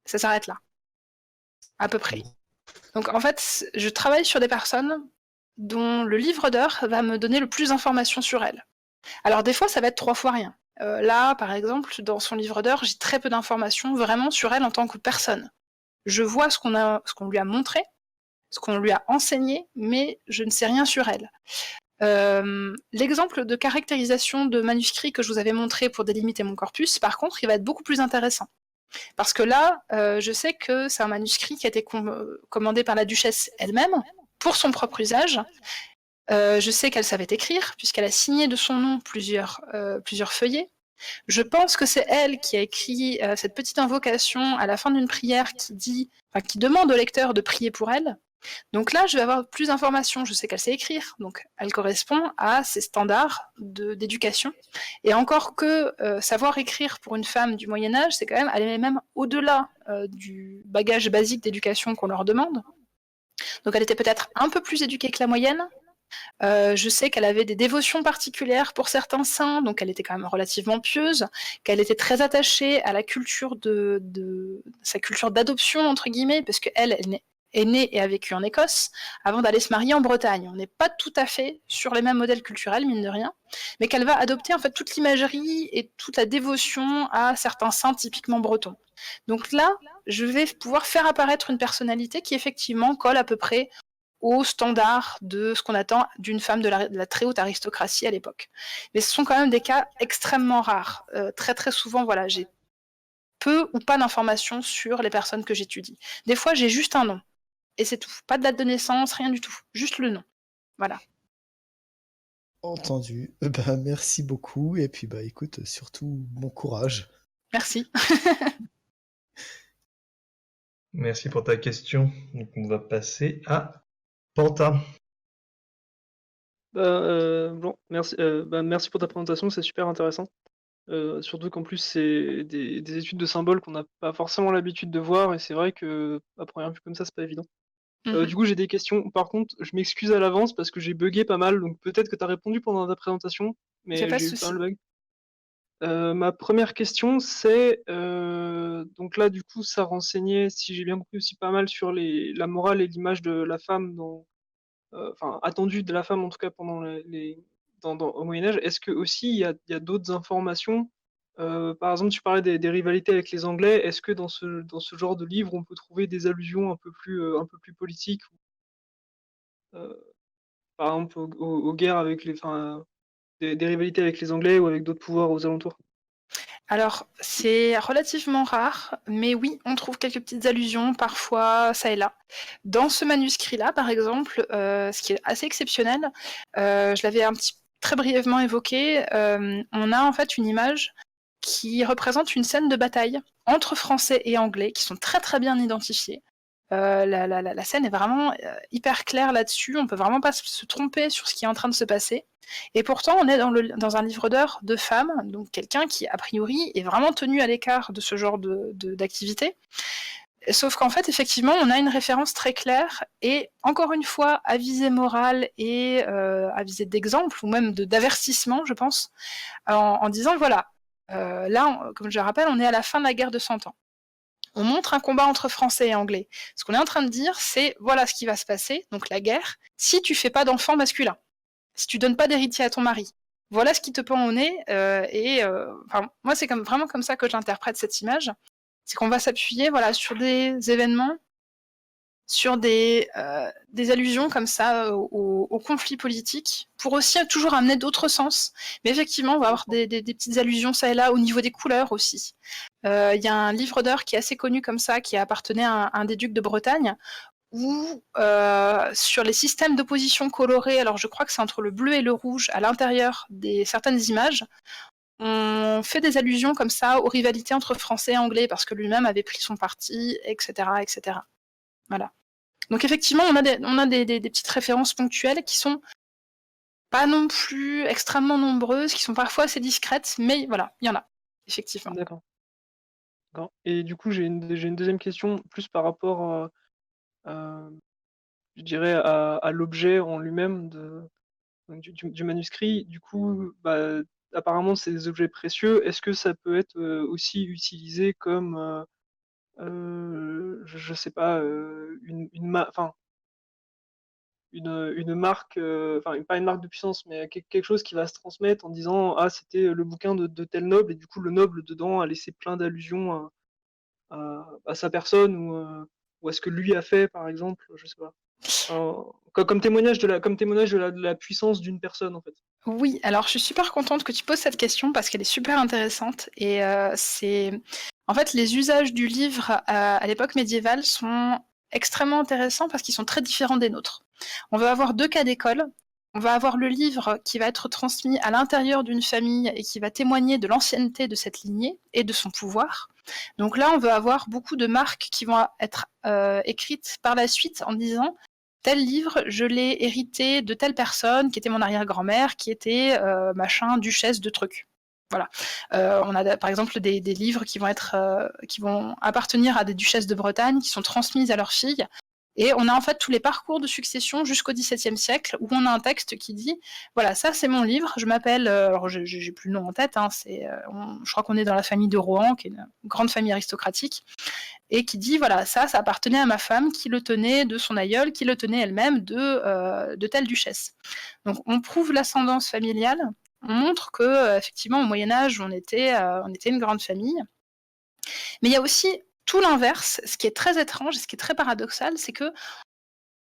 Ça s'arrête là, à peu près. Donc en fait, je travaille sur des personnes dont le livre d'heures va me donner le plus d'informations sur elles. Alors des fois, ça va être 3 fois rien. Là, par exemple, dans son livre d'heures, j'ai très peu d'informations vraiment sur elle en tant que personne. Je vois ce qu'on lui a montré, ce qu'on lui a enseigné, mais je ne sais rien sur elle. L'exemple de caractérisation de manuscrit que je vous avais montré pour délimiter mon corpus, par contre, il va être beaucoup plus intéressant. Parce que là, je sais que c'est un manuscrit qui a été commandé par la duchesse elle-même, pour son propre usage. Je sais qu'elle savait écrire, puisqu'elle a signé de son nom plusieurs feuillets. Je pense que c'est elle qui a écrit cette petite invocation à la fin d'une prière qui demande au lecteur de prier pour elle. Donc là, je vais avoir plus d'informations. Je sais qu'elle sait écrire, donc elle correspond à ces standards d'éducation. Et encore que savoir écrire pour une femme du Moyen-Âge, c'est quand même aller même au-delà du bagage basique d'éducation qu'on leur demande. Donc elle était peut-être un peu plus éduquée que la moyenne. Je sais qu'elle avait des dévotions particulières pour certains saints, donc elle était quand même relativement pieuse, qu'elle était très attachée à la culture sa culture d'adoption, entre guillemets, parce qu'elle est née et a vécu en Écosse, avant d'aller se marier en Bretagne. On n'est pas tout à fait sur les mêmes modèles culturels, mine de rien, mais qu'elle va adopter en fait toute l'imagerie et toute la dévotion à certains saints typiquement bretons. Donc là, je vais pouvoir faire apparaître une personnalité qui effectivement colle à peu près au standard de ce qu'on attend d'une femme de la très haute aristocratie à l'époque. Mais ce sont quand même des cas extrêmement rares. Très très souvent, voilà, j'ai peu ou pas d'informations sur les personnes que j'étudie. Des fois, j'ai juste un nom. Et c'est tout. Pas de date de naissance, rien du tout. Juste le nom. Voilà. Entendu. Merci beaucoup. Et puis, écoute, surtout, bon courage. Merci. Merci pour ta question. Donc, on va passer à Panta. Bon, merci pour ta présentation, c'est super intéressant. Surtout qu'en plus, c'est des études de symboles qu'on n'a pas forcément l'habitude de voir, et c'est vrai que à première vue comme ça, c'est pas évident. Du coup, j'ai des questions. Par contre, je m'excuse à l'avance parce que j'ai bugué pas mal, donc peut-être que tu as répondu pendant ta présentation, mais J'ai pas de j'ai eu souci. pas mal de bugs. Ma première question, c'est donc là, du coup, ça renseignait, si j'ai bien compris aussi, pas mal sur la morale et l'image de la femme attendue de la femme en tout cas pendant au Moyen Âge. Est-ce que aussi il y a d'autres informations Par exemple, tu parlais des rivalités avec les Anglais. Est-ce que dans ce genre de livre, on peut trouver des allusions un peu plus politiques? Heu, Par exemple aux guerres avec des rivalités avec les Anglais ou avec d'autres pouvoirs aux alentours? Alors, c'est relativement rare, mais oui, on trouve quelques petites allusions, parfois, ça et là. Dans ce manuscrit-là, par exemple, ce qui est assez exceptionnel, je l'avais très brièvement évoqué, on a en fait une image qui représente une scène de bataille entre Français et Anglais, qui sont très très bien identifiés. La scène est vraiment hyper claire là-dessus, on peut vraiment pas se tromper sur ce qui est en train de se passer. Et pourtant, on est dans un livre d'heures de femmes, donc quelqu'un qui, a priori, est vraiment tenu à l'écart de ce genre d'activité. Sauf qu'en fait, effectivement, on a une référence très claire, et encore une fois, à visée morale et à visée d'exemple, ou même d'avertissement, je pense, en disant, voilà, là, comme je le rappelle, on est à la fin de la guerre de 100 ans. On montre un combat entre Français et Anglais. Ce qu'on est en train de dire, c'est voilà ce qui va se passer, donc la guerre, si tu fais pas d'enfant masculin, si tu donnes pas d'héritier à ton mari. Voilà ce qui te pend au nez. Moi, c'est vraiment comme ça que j'interprète cette image. C'est qu'on va s'appuyer voilà, sur des événements, sur des allusions comme ça au conflit politique, pour aussi toujours amener d'autres sens. Mais effectivement, on va avoir des petites allusions ça et là, au niveau des couleurs aussi. Il y a un livre d'heures qui est assez connu comme ça, qui appartenait à un des ducs de Bretagne, où sur les systèmes d'opposition colorés, alors je crois que c'est entre le bleu et le rouge à l'intérieur des certaines images, on fait des allusions comme ça aux rivalités entre Français et Anglais, parce que lui-même avait pris son parti, etc. etc. Voilà. Donc effectivement, on a des petites références ponctuelles qui sont pas non plus extrêmement nombreuses, qui sont parfois assez discrètes, mais voilà, il y en a, effectivement. D'accord. D'accord, et du coup, j'ai une deuxième question plus par rapport, je dirais à l'objet en lui-même donc du manuscrit. Du coup, bah, apparemment, c'est des objets précieux. Est-ce que ça peut être, aussi utilisé comme, je sais pas, une marque, pas une marque de puissance, mais quelque chose qui va se transmettre en disant: «Ah, c'était le bouquin de tel noble», et du coup, le noble dedans a laissé plein d'allusions à sa personne, ou à ce que lui a fait, par exemple, je sais pas. Comme témoignage de la puissance d'une personne, en fait. Oui, alors je suis super contente que tu poses cette question parce qu'elle est super intéressante, et en fait, les usages du livre à l'époque médiévale sont extrêmement intéressants parce qu'ils sont très différents des nôtres. On va avoir 2 cas d'école. On va avoir le livre qui va être transmis à l'intérieur d'une famille et qui va témoigner de l'ancienneté de cette lignée et de son pouvoir. Donc là, on va avoir beaucoup de marques qui vont être écrites par la suite en disant: tel livre, je l'ai hérité de telle personne qui était mon arrière-grand-mère, qui était machin, duchesse de trucs. Voilà. On a par exemple des livres qui vont appartenir à des duchesses de Bretagne, qui sont transmises à leurs filles. Et on a en fait tous les parcours de succession jusqu'au XVIIe siècle, où on a un texte qui dit voilà, ça c'est mon livre, je m'appelle, alors j'ai plus le nom en tête, hein, je crois qu'on est dans la famille de Rohan, qui est une grande famille aristocratique, et qui dit voilà, ça appartenait à ma femme, qui le tenait de son aïeul, qui le tenait elle-même de telle duchesse. Donc on prouve l'ascendance familiale, on montre que effectivement au Moyen Âge on était une grande famille. Mais il y a aussi tout l'inverse, ce qui est très étrange et ce qui est très paradoxal, c'est que,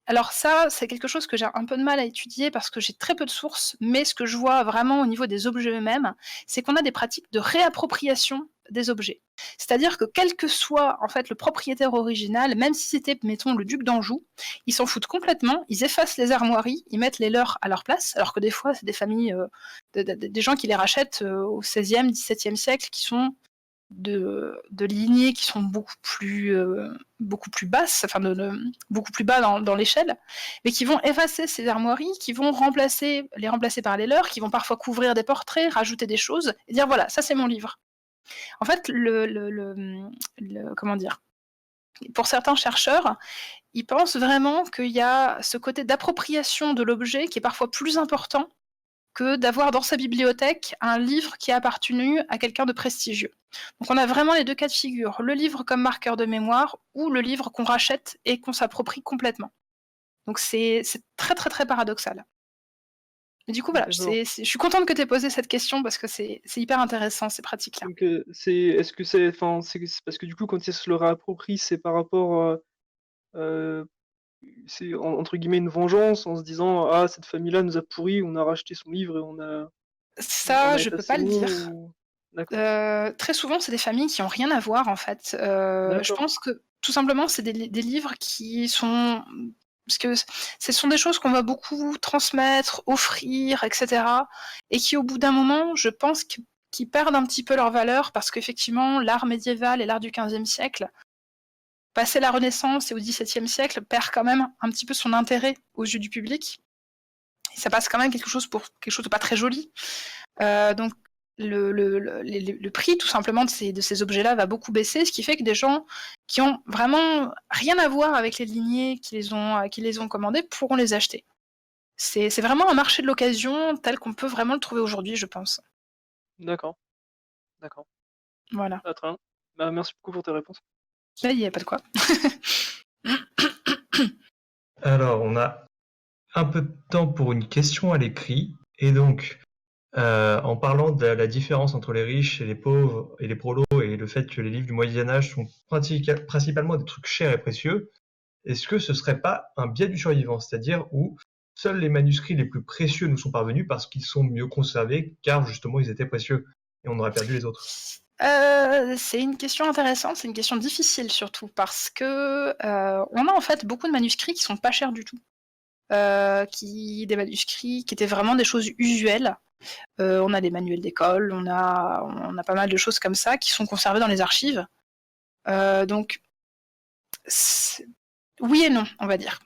alors ça, c'est quelque chose que j'ai un peu de mal à étudier parce que j'ai très peu de sources, mais ce que je vois vraiment au niveau des objets eux-mêmes, c'est qu'on a des pratiques de réappropriation des objets. C'est-à-dire que quel que soit en fait le propriétaire original, même si c'était, mettons, le duc d'Anjou, ils s'en foutent complètement, ils effacent les armoiries, ils mettent les leurs à leur place, alors que des fois, c'est des familles, des gens qui les rachètent au XVIe, XVIIe siècle, qui sont de lignées qui sont beaucoup plus basses, beaucoup plus bas dans l'échelle, mais qui vont effacer ces armoiries, qui vont les remplacer par les leurs, qui vont parfois couvrir des portraits, rajouter des choses, et dire voilà, ça c'est mon livre. En fait, comment dire, pour certains chercheurs, ils pensent vraiment qu'il y a ce côté d'appropriation de l'objet qui est parfois plus important que d'avoir dans sa bibliothèque un livre qui a appartenu à quelqu'un de prestigieux. Donc on a vraiment les 2 cas de figure, le livre comme marqueur de mémoire ou le livre qu'on rachète et qu'on s'approprie complètement. Donc c'est très très très paradoxal. Mais du coup, voilà, D'accord. je suis contente que tu aies posé cette question parce que c'est hyper intéressant, ces pratiques-là. Donc, est-ce que enfin, c'est parce que du coup, quand ils se le réapproprient, c'est par rapport, heu, c'est entre guillemets «une vengeance» en se disant: «Ah, cette famille-là nous a pourris, on a racheté son livre et on Ça, a je peux effacé pas le le mot» dire. ou d'accord. Très souvent, c'est des familles qui ont rien à voir, en fait. Je D'accord. pense que, tout simplement, c'est des livres qui sont parce que ce sont des choses qu'on va beaucoup transmettre, offrir et cetera et qui, au bout d'un moment, je pense qu'ils perdent un petit peu leur valeur parce qu'effectivement, l'art médiéval et l'art du XVe siècle, passé la Renaissance et au XVIIe siècle, perd quand même un petit peu son intérêt aux yeux du public. Et ça passe quand même quelque chose de pas très joli. Donc le prix tout simplement de ces objets-là va beaucoup baisser, ce qui fait que des gens qui ont vraiment rien à voir avec les lignées qui les ont commandés pourront les acheter. C'est vraiment un marché de l'occasion tel qu'on peut vraiment le trouver aujourd'hui, je pense. D'accord, d'accord. Voilà. Ah, très bien. Bah, merci beaucoup pour tes réponses. Là, il n'y a pas de quoi. Alors, on a un peu de temps pour une question à l'écrit. Et donc, en parlant de la différence entre les riches et les pauvres et les prolos et le fait que les livres du Moyen-Âge sont principalement des trucs chers et précieux, est-ce que ce serait pas un biais du survivant, c'est-à-dire où seuls les manuscrits les plus précieux nous sont parvenus parce qu'ils sont mieux conservés, car justement ils étaient précieux et on aurait perdu les autres? C'est une question intéressante, c'est une question difficile surtout parce que on a en fait beaucoup de manuscrits qui sont pas chers du tout. Des manuscrits qui étaient vraiment des choses usuelles. On a des manuels d'école, on a pas mal de choses comme ça qui sont conservées dans les archives. Donc, oui et non, on va dire.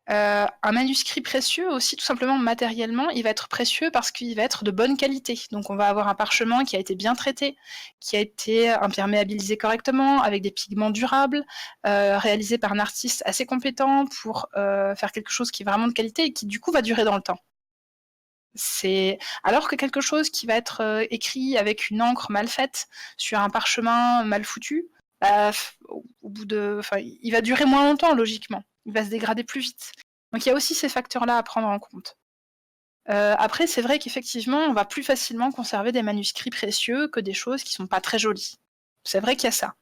Un manuscrit précieux aussi, tout simplement matériellement, il va être précieux parce qu'il va être de bonne qualité. Donc on va avoir un parchemin qui a été bien traité, qui a été imperméabilisé correctement, avec des pigments durables, réalisé par un artiste assez compétent pour faire quelque chose qui est vraiment de qualité et qui du coup va durer dans le temps. Alors que quelque chose qui va être écrit avec une encre mal faite sur un parchemin mal foutu, bah, il va durer moins longtemps logiquement. Il va se dégrader plus vite. Donc il y a aussi ces facteurs-là à prendre en compte. Après, c'est vrai qu'effectivement, on va plus facilement conserver des manuscrits précieux que des choses qui sont pas très jolies. C'est vrai qu'il y a ça.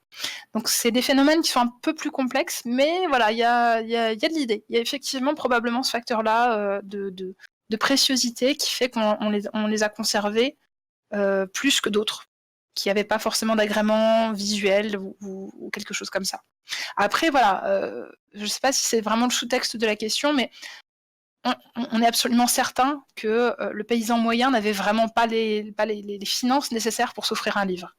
Donc c'est des phénomènes qui sont un peu plus complexes, mais voilà, il y a de l'idée. Il y a effectivement probablement ce facteur-là de préciosité qui fait qu'on les a conservés plus que d'autres, qui n'avaient pas forcément d'agrément visuel ou quelque chose comme ça. Après, voilà, je ne sais pas si c'est vraiment le sous-texte de la question, mais on est absolument certain que le paysan moyen n'avait vraiment pas les finances nécessaires pour s'offrir un livre.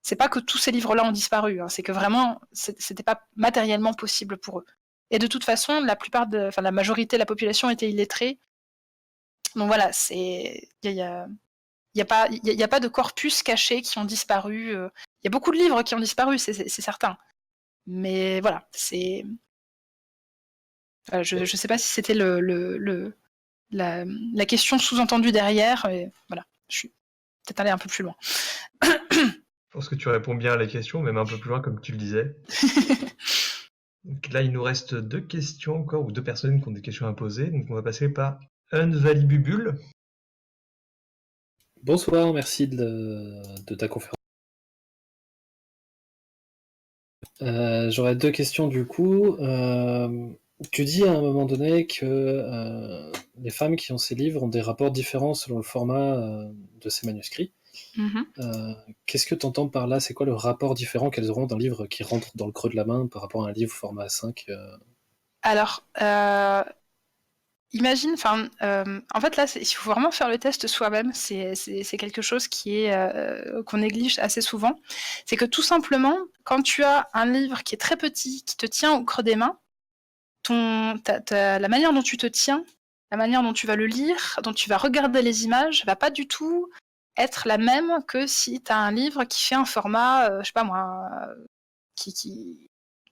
C'est pas que tous ces livres-là ont disparu, hein, c'est que vraiment, c'était pas matériellement possible pour eux. Et de toute façon, la majorité de la population était illettrée. Donc voilà, il y a pas de corpus cachés qui ont disparu. Il y a beaucoup de livres qui ont disparu, c'est certain. Mais voilà, je sais pas si c'était la question sous-entendue derrière. Et voilà, je suis peut-être allée un peu plus loin. Je pense que tu réponds bien à la question, même un peu plus loin comme tu le disais. Donc là, il nous reste 2 questions encore, ou 2 personnes qui ont des questions à poser. Donc on va passer par Unvalibubule. Bonsoir, merci de ta conférence. J'aurais 2 questions du coup. Tu dis à un moment donné que les femmes qui ont ces livres ont des rapports différents selon le format de ces manuscrits. Qu'est-ce que tu entends par là? C'est quoi le rapport différent qu'elles auront d'un livre qui rentre dans le creux de la main par rapport à un livre format A5 Alors, imagine, en fait là, il faut vraiment faire le test soi-même. C'est quelque chose qu'on néglige assez souvent. C'est que tout simplement, quand tu as un livre qui est très petit, qui te tient au creux des mains, la manière dont tu te tiens, la manière dont tu vas le lire, dont tu vas regarder les images, va pas du tout être la même que si tu as un livre qui fait un format, je sais pas moi, que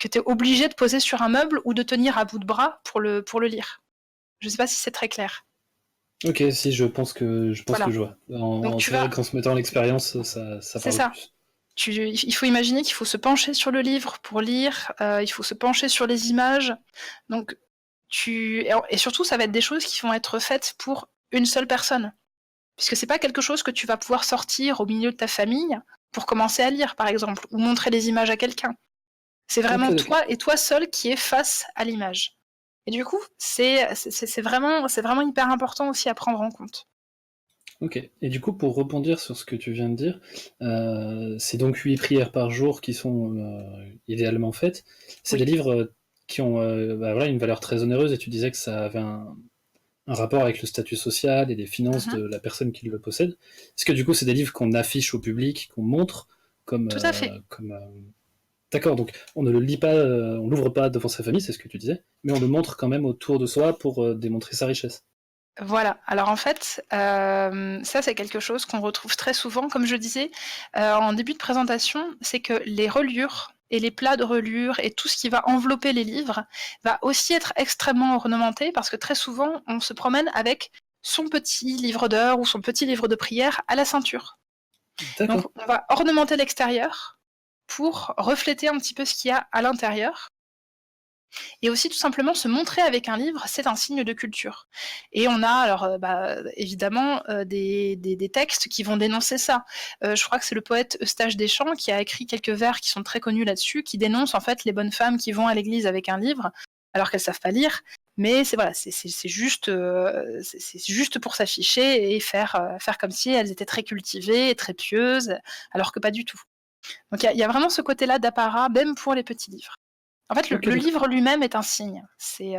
tu es obligé de poser sur un meuble ou de tenir à bout de bras pour le lire. Je sais pas si c'est très clair. Ok, si, je pense que je vois. C'est vrai qu'en se mettant à l'expérience, ça parle plus. Il faut imaginer qu'il faut se pencher sur le livre pour lire, il faut se pencher sur les images. Donc, et surtout, ça va être des choses qui vont être faites pour une seule personne. Puisque c'est pas quelque chose que tu vas pouvoir sortir au milieu de ta famille pour commencer à lire, par exemple, ou montrer les images à quelqu'un. C'est vraiment Ok, d'accord. toi et toi seul qui est face à l'image. Et du coup, c'est vraiment hyper important aussi à prendre en compte. Ok. Et du coup, pour rebondir sur ce que tu viens de dire, c'est donc 8 prières par jour qui sont idéalement faites. C'est Oui. des livres qui ont voilà, une valeur très onéreuse, et tu disais que ça avait un rapport avec le statut social et les finances Mhm. de la personne qui le possède. Est-ce que du coup, c'est des livres qu'on affiche au public, qu'on montre comme... Tout à fait. D'accord, donc on ne le lit pas, on l'ouvre pas devant sa famille, c'est ce que tu disais, mais on le montre quand même autour de soi pour démontrer sa richesse. Voilà. Alors en fait, ça c'est quelque chose qu'on retrouve très souvent. Comme je disais en début de présentation, c'est que les reliures et les plats de reliure et tout ce qui va envelopper les livres va aussi être extrêmement ornementé parce que très souvent, on se promène avec son petit livre d'heures ou son petit livre de prière à la ceinture. Donc D'accord. on va ornementer l'extérieur pour refléter un petit peu ce qu'il y a à l'intérieur. Et aussi tout simplement se montrer avec un livre, c'est un signe de culture. Et on a alors évidemment des textes qui vont dénoncer ça. Je crois que c'est le poète Eustache Deschamps qui a écrit quelques vers qui sont très connus là-dessus, qui dénoncent en fait les bonnes femmes qui vont à l'église avec un livre alors qu'elles savent pas lire. Mais c'est voilà, c'est juste pour s'afficher et faire comme si elles étaient très cultivées et très pieuses, alors que pas du tout. Donc il y a vraiment ce côté-là d'apparat, même pour les petits livres. En fait, Ok, le d'accord. livre lui-même est un signe. C'est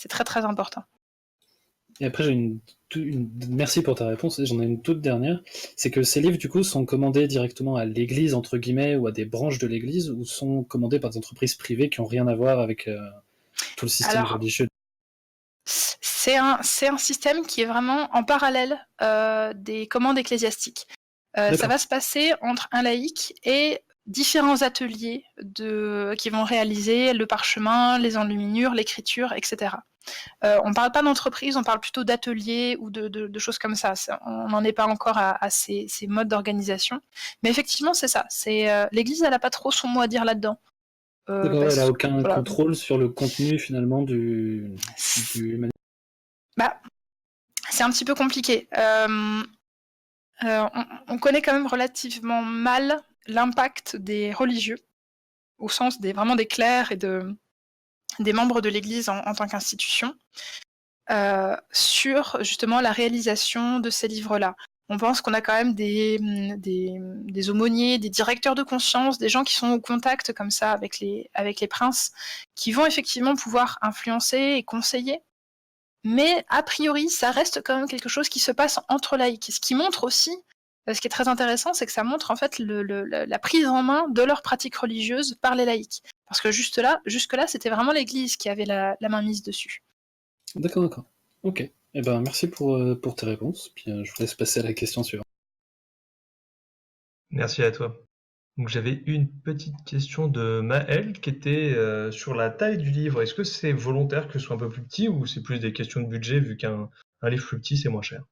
très très important. Et après, merci pour ta réponse. J'en ai une toute dernière. C'est que ces livres, du coup, sont commandés directement à l'église, entre guillemets, ou à des branches de l'église, ou sont commandés par des entreprises privées qui n'ont rien à voir avec tout le système Alors, religieux. c'est un système qui est vraiment en parallèle des commandes ecclésiastiques. Ça D'accord. va se passer entre un laïc et différents ateliers qui vont réaliser le parchemin, les enluminures, l'écriture, etc. On ne parle pas d'entreprise, on parle plutôt d'ateliers ou de choses comme ça. On n'en est pas encore à ces modes d'organisation. Mais effectivement, c'est ça. L'Église, elle n'a pas trop son mot à dire là-dedans. D'accord, elle a aucun Voilà. contrôle sur le contenu, finalement, Bah, c'est un petit peu compliqué. On connaît quand même relativement mal l'impact des religieux, au sens vraiment des clercs et des membres de l'Église en tant qu'institution. Sur justement la réalisation de ces livres-là. On pense qu'on a quand même des aumôniers, des directeurs de conscience, des gens qui sont au contact comme ça avec les princes, qui vont effectivement pouvoir influencer et conseiller. Mais a priori, ça reste quand même quelque chose qui se passe entre laïcs. Ce qui montre aussi, ce qui est très intéressant, c'est que ça montre en fait la prise en main de leurs pratiques religieuses par les laïcs. Parce que jusque-là, c'était vraiment l'Église qui avait la main mise dessus. D'accord, d'accord. Ok. Eh ben, merci pour tes réponses. Puis je vous laisse passer à la question suivante. Merci à toi. Donc j'avais une petite question de Maël qui était sur la taille du livre. Est-ce que c'est volontaire que ce soit un peu plus petit ou c'est plus des questions de budget vu qu'un livre plus petit c'est moins cher?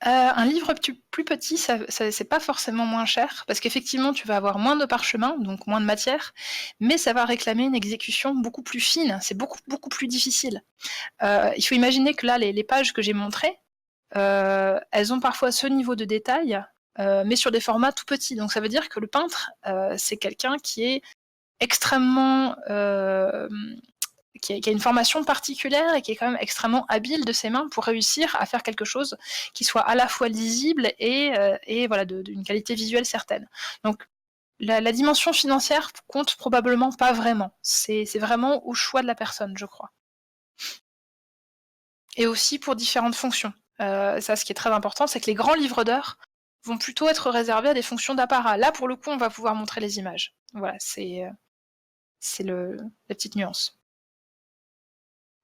Un livre plus petit, c'est pas forcément moins cher, parce qu'effectivement, tu vas avoir moins de parchemin, donc moins de matière, mais ça va réclamer une exécution beaucoup plus fine. C'est beaucoup, beaucoup plus difficile. Il faut imaginer que là, les pages que j'ai montrées, elles ont parfois ce niveau de détail, mais sur des formats tout petits. Donc ça veut dire que le peintre, c'est quelqu'un qui est extrêmement qui a une formation particulière et qui est quand même extrêmement habile de ses mains pour réussir à faire quelque chose qui soit à la fois lisible et voilà, d'une qualité visuelle certaine. Donc la dimension financière compte probablement pas vraiment. C'est vraiment au choix de la personne, je crois. Et aussi pour différentes fonctions. Ça, ce qui est très important, c'est que les grands livres d'heures vont plutôt être réservés à des fonctions d'apparat. Là, pour le coup, on va pouvoir montrer les images. Voilà, c'est la petite nuance.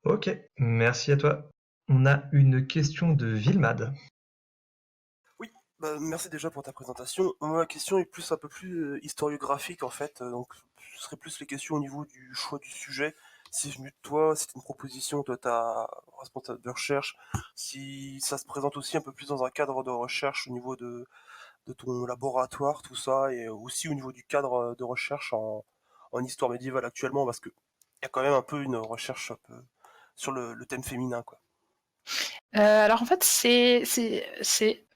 Ok, merci à toi. On a une question de Vilmad. Oui, merci déjà pour ta présentation. Ma question est un peu plus historiographique en fait, donc ce serait plus les questions au niveau du choix du sujet. Si venu de toi, c'est une proposition, toi ta responsable de recherche, si ça se présente aussi un peu plus dans un cadre de recherche au niveau de ton laboratoire, tout ça, et aussi au niveau du cadre de recherche en histoire médiévale actuellement, parce que il y a quand même un peu une recherche un peu sur le thème féminin, quoi. Alors en fait, c'est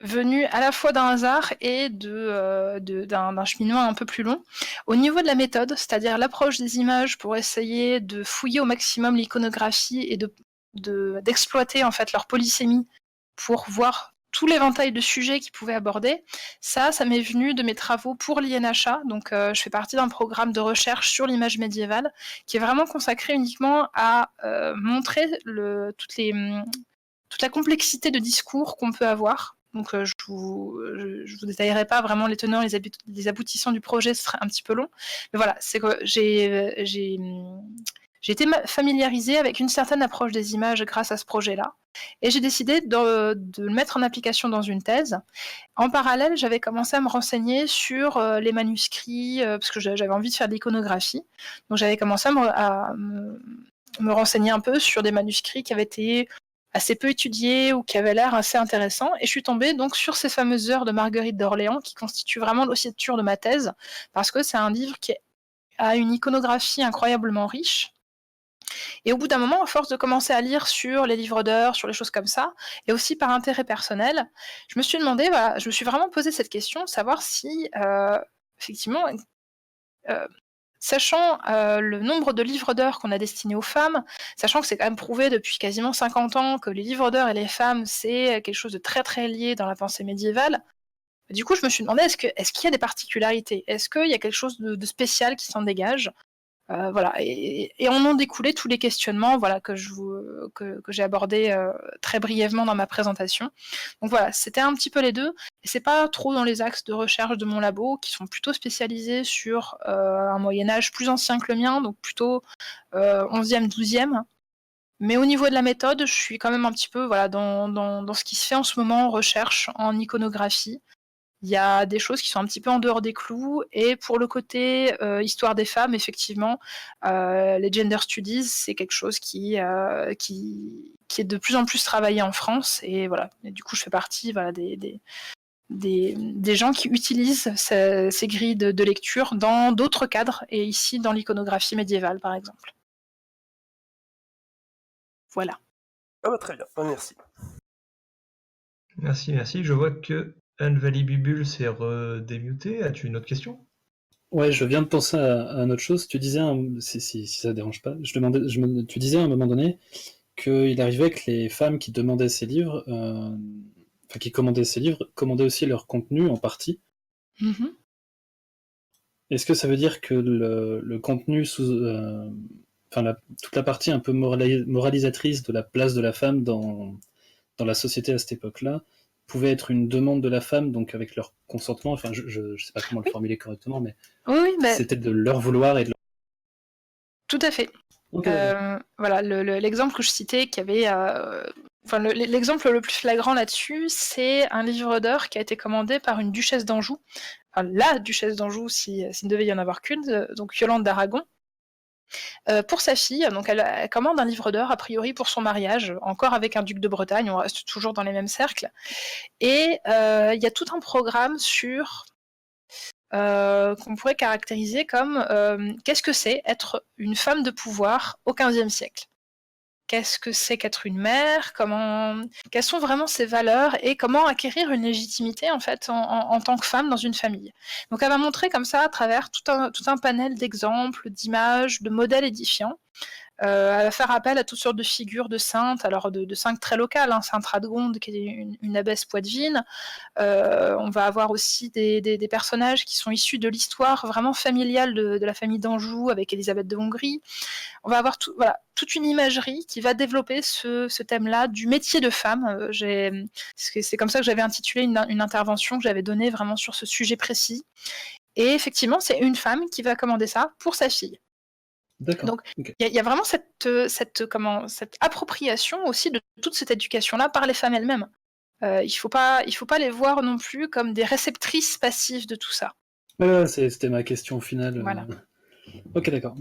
venu à la fois d'un hasard et d'un cheminement un peu plus long. Au niveau de la méthode, c'est-à-dire l'approche des images pour essayer de fouiller au maximum l'iconographie et d'exploiter en fait leur polysémie pour voir tout l'éventail de sujets qu'ils pouvaient aborder, ça m'est venu de mes travaux pour l'INHA. Donc je fais partie d'un programme de recherche sur l'image médiévale qui est vraiment consacré uniquement à montrer toute la complexité de discours qu'on peut avoir. Donc je vous détaillerai pas vraiment les tenants, les aboutissants du projet, ce serait un petit peu long. Mais voilà, c'est que j'ai été familiarisée avec une certaine approche des images grâce à ce projet-là. Et j'ai décidé de le mettre en application dans une thèse. En parallèle, j'avais commencé à me renseigner sur les manuscrits, parce que j'avais envie de faire de l'iconographie. Donc j'avais commencé à me renseigner un peu sur des manuscrits qui avaient été assez peu étudiés ou qui avaient l'air assez intéressants. Et je suis tombée donc sur ces fameuses heures de Marguerite d'Orléans qui constituent vraiment l'ossature de ma thèse, parce que c'est un livre qui a une iconographie incroyablement riche. Et au bout d'un moment, à force de commencer à lire sur les livres d'heures, sur les choses comme ça, et aussi par intérêt personnel, je me suis demandé, voilà, je me suis vraiment posé cette question, savoir si, effectivement, sachant le nombre de livres d'heures qu'on a destinés aux femmes, sachant que c'est quand même prouvé depuis quasiment 50 ans que les livres d'heures et les femmes, c'est quelque chose de très très lié dans la pensée médiévale, du coup je me suis demandé est-ce qu'il y a des particularités? Est-ce qu'il y a quelque chose de spécial qui s'en dégage? Voilà, et en ont découlé tous les questionnements voilà, que j'ai abordés très brièvement dans ma présentation. Donc voilà, c'était un petit peu les deux, et c'est pas trop dans les axes de recherche de mon labo, qui sont plutôt spécialisés sur un Moyen-Âge plus ancien que le mien, donc plutôt 11e, 12e. Mais au niveau de la méthode, je suis quand même un petit peu voilà, dans ce qui se fait en ce moment en recherche, en iconographie. Il y a des choses qui sont un petit peu en dehors des clous, et pour le côté histoire des femmes, effectivement, les gender studies, c'est quelque chose qui est de plus en plus travaillé en France, et voilà. Et du coup, je fais partie voilà, des gens qui utilisent ces grilles de lecture dans d'autres cadres, et ici dans l'iconographie médiévale, par exemple. Voilà. Ah bah très bien, merci. Merci. Je vois que Anne-Vali Bubule s'est redémutée. As-tu une autre question? Ouais, je viens de penser à une autre chose. Tu disais, si ça ne dérange pas, tu disais à un moment donné qu'il arrivait que les femmes qui demandaient ces livres, qui commandaient ces livres, commandaient aussi leur contenu en partie. Mm-hmm. Est-ce que ça veut dire que le contenu toute la partie un peu moralisatrice de la place de la femme dans la société à cette époque-là pouvait être une demande de la femme, donc avec leur consentement, enfin je ne sais pas comment le formuler correctement, mais oui, c'était de leur vouloir et de leur... Tout à fait. Okay. Voilà, l'exemple que je citais, qui avait... l'exemple le plus flagrant là-dessus, c'est un livre d'heures qui a été commandé par une duchesse d'Anjou, enfin la duchesse d'Anjou, s'il ne devait y en avoir qu'une, donc Yolande d'Aragon, pour sa fille. Donc elle commande un livre d'heures, a priori pour son mariage, encore avec un duc de Bretagne, on reste toujours dans les mêmes cercles. Et il y a tout un programme sur... qu'on pourrait caractériser comme qu'est-ce que c'est être une femme de pouvoir au XVe siècle? Qu'est-ce que c'est qu'être une mère? Quelles sont vraiment ses valeurs et comment acquérir une légitimité en fait en tant que femme dans une famille? Donc elle va montrer comme ça à travers tout un panel d'exemples, d'images, de modèles édifiants. Elle va faire appel à toutes sortes de figures de saintes, alors de saintes très locales, hein, Sainte Radegonde qui est une abbesse poitevine. On va avoir aussi des personnages qui sont issus de l'histoire vraiment familiale de la famille d'Anjou avec Élisabeth de Hongrie. On va avoir toute une imagerie qui va développer ce thème-là du métier de femme. C'est comme ça que j'avais intitulé une intervention que j'avais donnée vraiment sur ce sujet précis. Et effectivement, c'est une femme qui va commander ça pour sa fille. D'accord. Donc, il y a vraiment cette appropriation aussi de toute cette éducation-là par les femmes elles-mêmes. Il faut pas les voir non plus comme des réceptrices passives de tout ça. C'était ma question finale. Voilà. Ok, d'accord.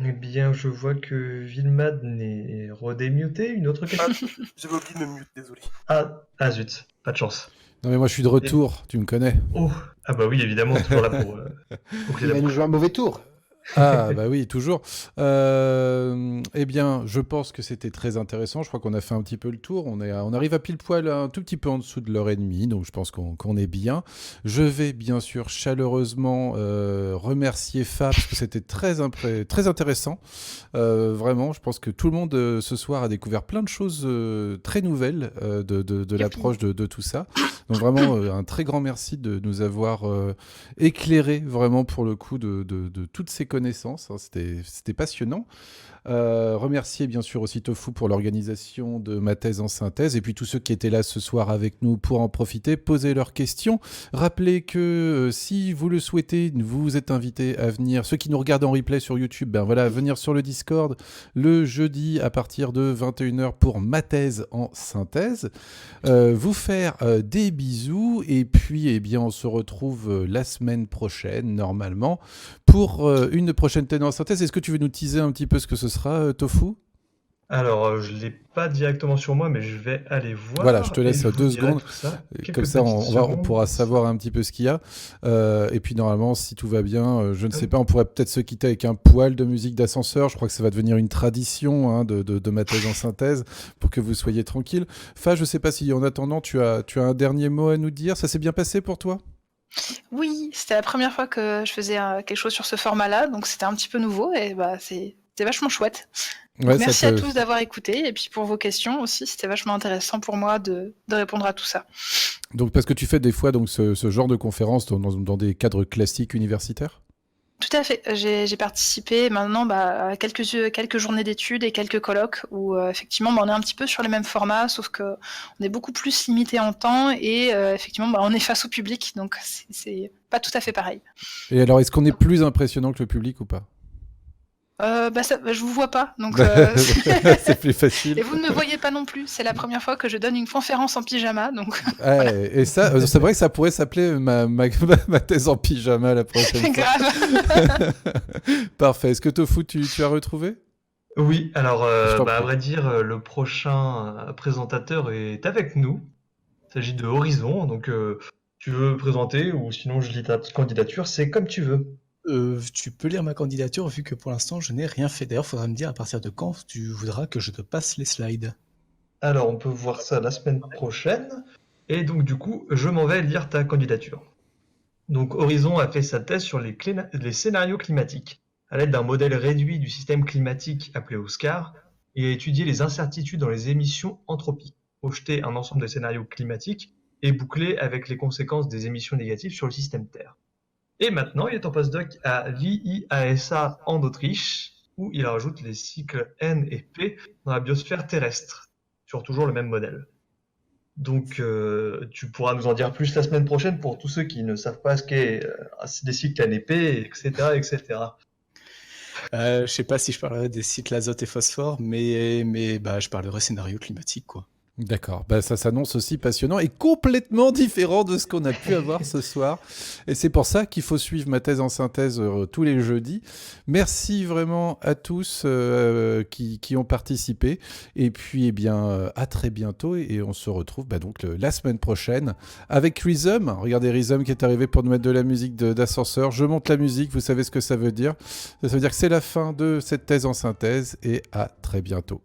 Eh bien, je vois que Vilmad n'est redémuté. Une autre question? J'avais oublié de me mute, désolé. Ah zut, pas de chance. Non mais moi je suis de retour, tu me connais. Oh, ah bah oui, évidemment, toujours là pour Il va nous jouer un mauvais tour. Ah, bah oui, toujours. Eh bien, je pense que c'était très intéressant. Je crois qu'on a fait un petit peu le tour. On arrive à pile poil un tout petit peu en dessous de l'heure et demie, donc je pense qu'on est bien. Je vais bien sûr chaleureusement remercier Fab, parce que c'était très intéressant. Vraiment, je pense que tout le monde ce soir a découvert plein de choses très nouvelles de l'approche de tout ça. Donc vraiment, un très grand merci de nous avoir éclairé vraiment pour le coup de toutes ces connaissances. Hein. C'était passionnant. Remercier bien sûr aussi Tofu pour l'organisation de ma thèse en synthèse et puis tous ceux qui étaient là ce soir avec nous pour en profiter, poser leurs questions. Rappelez que si vous le souhaitez, vous êtes invités à venir, ceux qui nous regardent en replay sur YouTube, ben voilà, venir sur le Discord le jeudi à partir de 21h pour ma thèse en synthèse. Vous faire des bisous et puis eh bien on se retrouve la semaine prochaine normalement pour une prochaine thèse en synthèse. Est-ce que tu veux nous teaser un petit peu ce que ce sera, Tofu ? Alors, je l'ai pas directement sur moi, mais je vais aller voir. Voilà, je te et laisse je vous 2 dirai secondes. tout ça. Comme Quelques ça, on petites secondes. pourra savoir un petit peu ce qu'il y a. Et puis normalement, si tout va bien, je ne sais pas, on pourrait peut-être se quitter avec un poil de musique d'ascenseur. Je crois que ça va devenir une tradition hein, de ma thèse en synthèse pour que vous soyez tranquille. Fa, je ne sais pas si en attendant, tu as un dernier mot à nous dire. Ça s'est bien passé pour toi ? Oui, c'était la première fois que je faisais quelque chose sur ce format-là, donc c'était un petit peu nouveau et bah c'était vachement chouette. Donc, Ouais, merci à tous d'avoir écouté et puis pour vos questions aussi, c'était vachement intéressant pour moi de répondre à tout ça. Donc parce que tu fais des fois donc, ce genre de conférences dans des cadres classiques universitaires ? Tout à fait, j'ai participé maintenant à quelques journées d'études et quelques colloques où effectivement on est un petit peu sur les mêmes formats, sauf qu'on est beaucoup plus limité en temps et effectivement on est face au public, donc c'est pas tout à fait pareil. Et alors, est-ce qu'on est plus impressionnant que le public ou pas ? Je vous vois pas, donc c'est plus facile. Et vous ne me voyez pas non plus. C'est la première fois que je donne une conférence en pyjama, donc. Voilà. Et ça, c'est vrai que ça pourrait s'appeler ma thèse en pyjama la prochaine fois. Grave. Parfait. Est-ce que Tofu, tu as retrouvé ? Oui, alors à vrai dire, le prochain présentateur est avec nous. Il s'agit de Horizon, donc tu veux présenter ou sinon je lis ta candidature, c'est comme tu veux. Tu peux lire ma candidature vu que pour l'instant je n'ai rien fait. D'ailleurs, il faudra me dire à partir de quand tu voudras que je te passe les slides. Alors, on peut voir ça la semaine prochaine. Et donc, du coup, je m'en vais lire ta candidature. Donc, Horizon a fait sa thèse sur les scénarios climatiques, à l'aide d'un modèle réduit du système climatique appelé OSCAR, et a étudié les incertitudes dans les émissions anthropiques, projeté un ensemble de scénarios climatiques et bouclé avec les conséquences des émissions négatives sur le système Terre. Et maintenant, il est en postdoc à l'IIASA en Autriche, où il rajoute les cycles N et P dans la biosphère terrestre, sur toujours le même modèle. Donc, tu pourras nous en dire plus la semaine prochaine pour tous ceux qui ne savent pas ce qu'est des cycles N et P, etc., etc. Je sais pas si je parlerai des cycles azote et phosphore, mais je parlerai scénario climatique, quoi. D'accord, ça s'annonce aussi passionnant et complètement différent de ce qu'on a pu avoir ce soir. Et c'est pour ça qu'il faut suivre ma thèse en synthèse tous les jeudis. Merci vraiment à tous qui ont participé. Et puis, à très bientôt. Et on se retrouve donc la semaine prochaine avec Rhythm. Regardez Rhythm qui est arrivé pour nous mettre de la musique d'ascenseur. Je monte la musique, vous savez ce que ça veut dire. Ça veut dire que c'est la fin de cette thèse en synthèse. Et à très bientôt.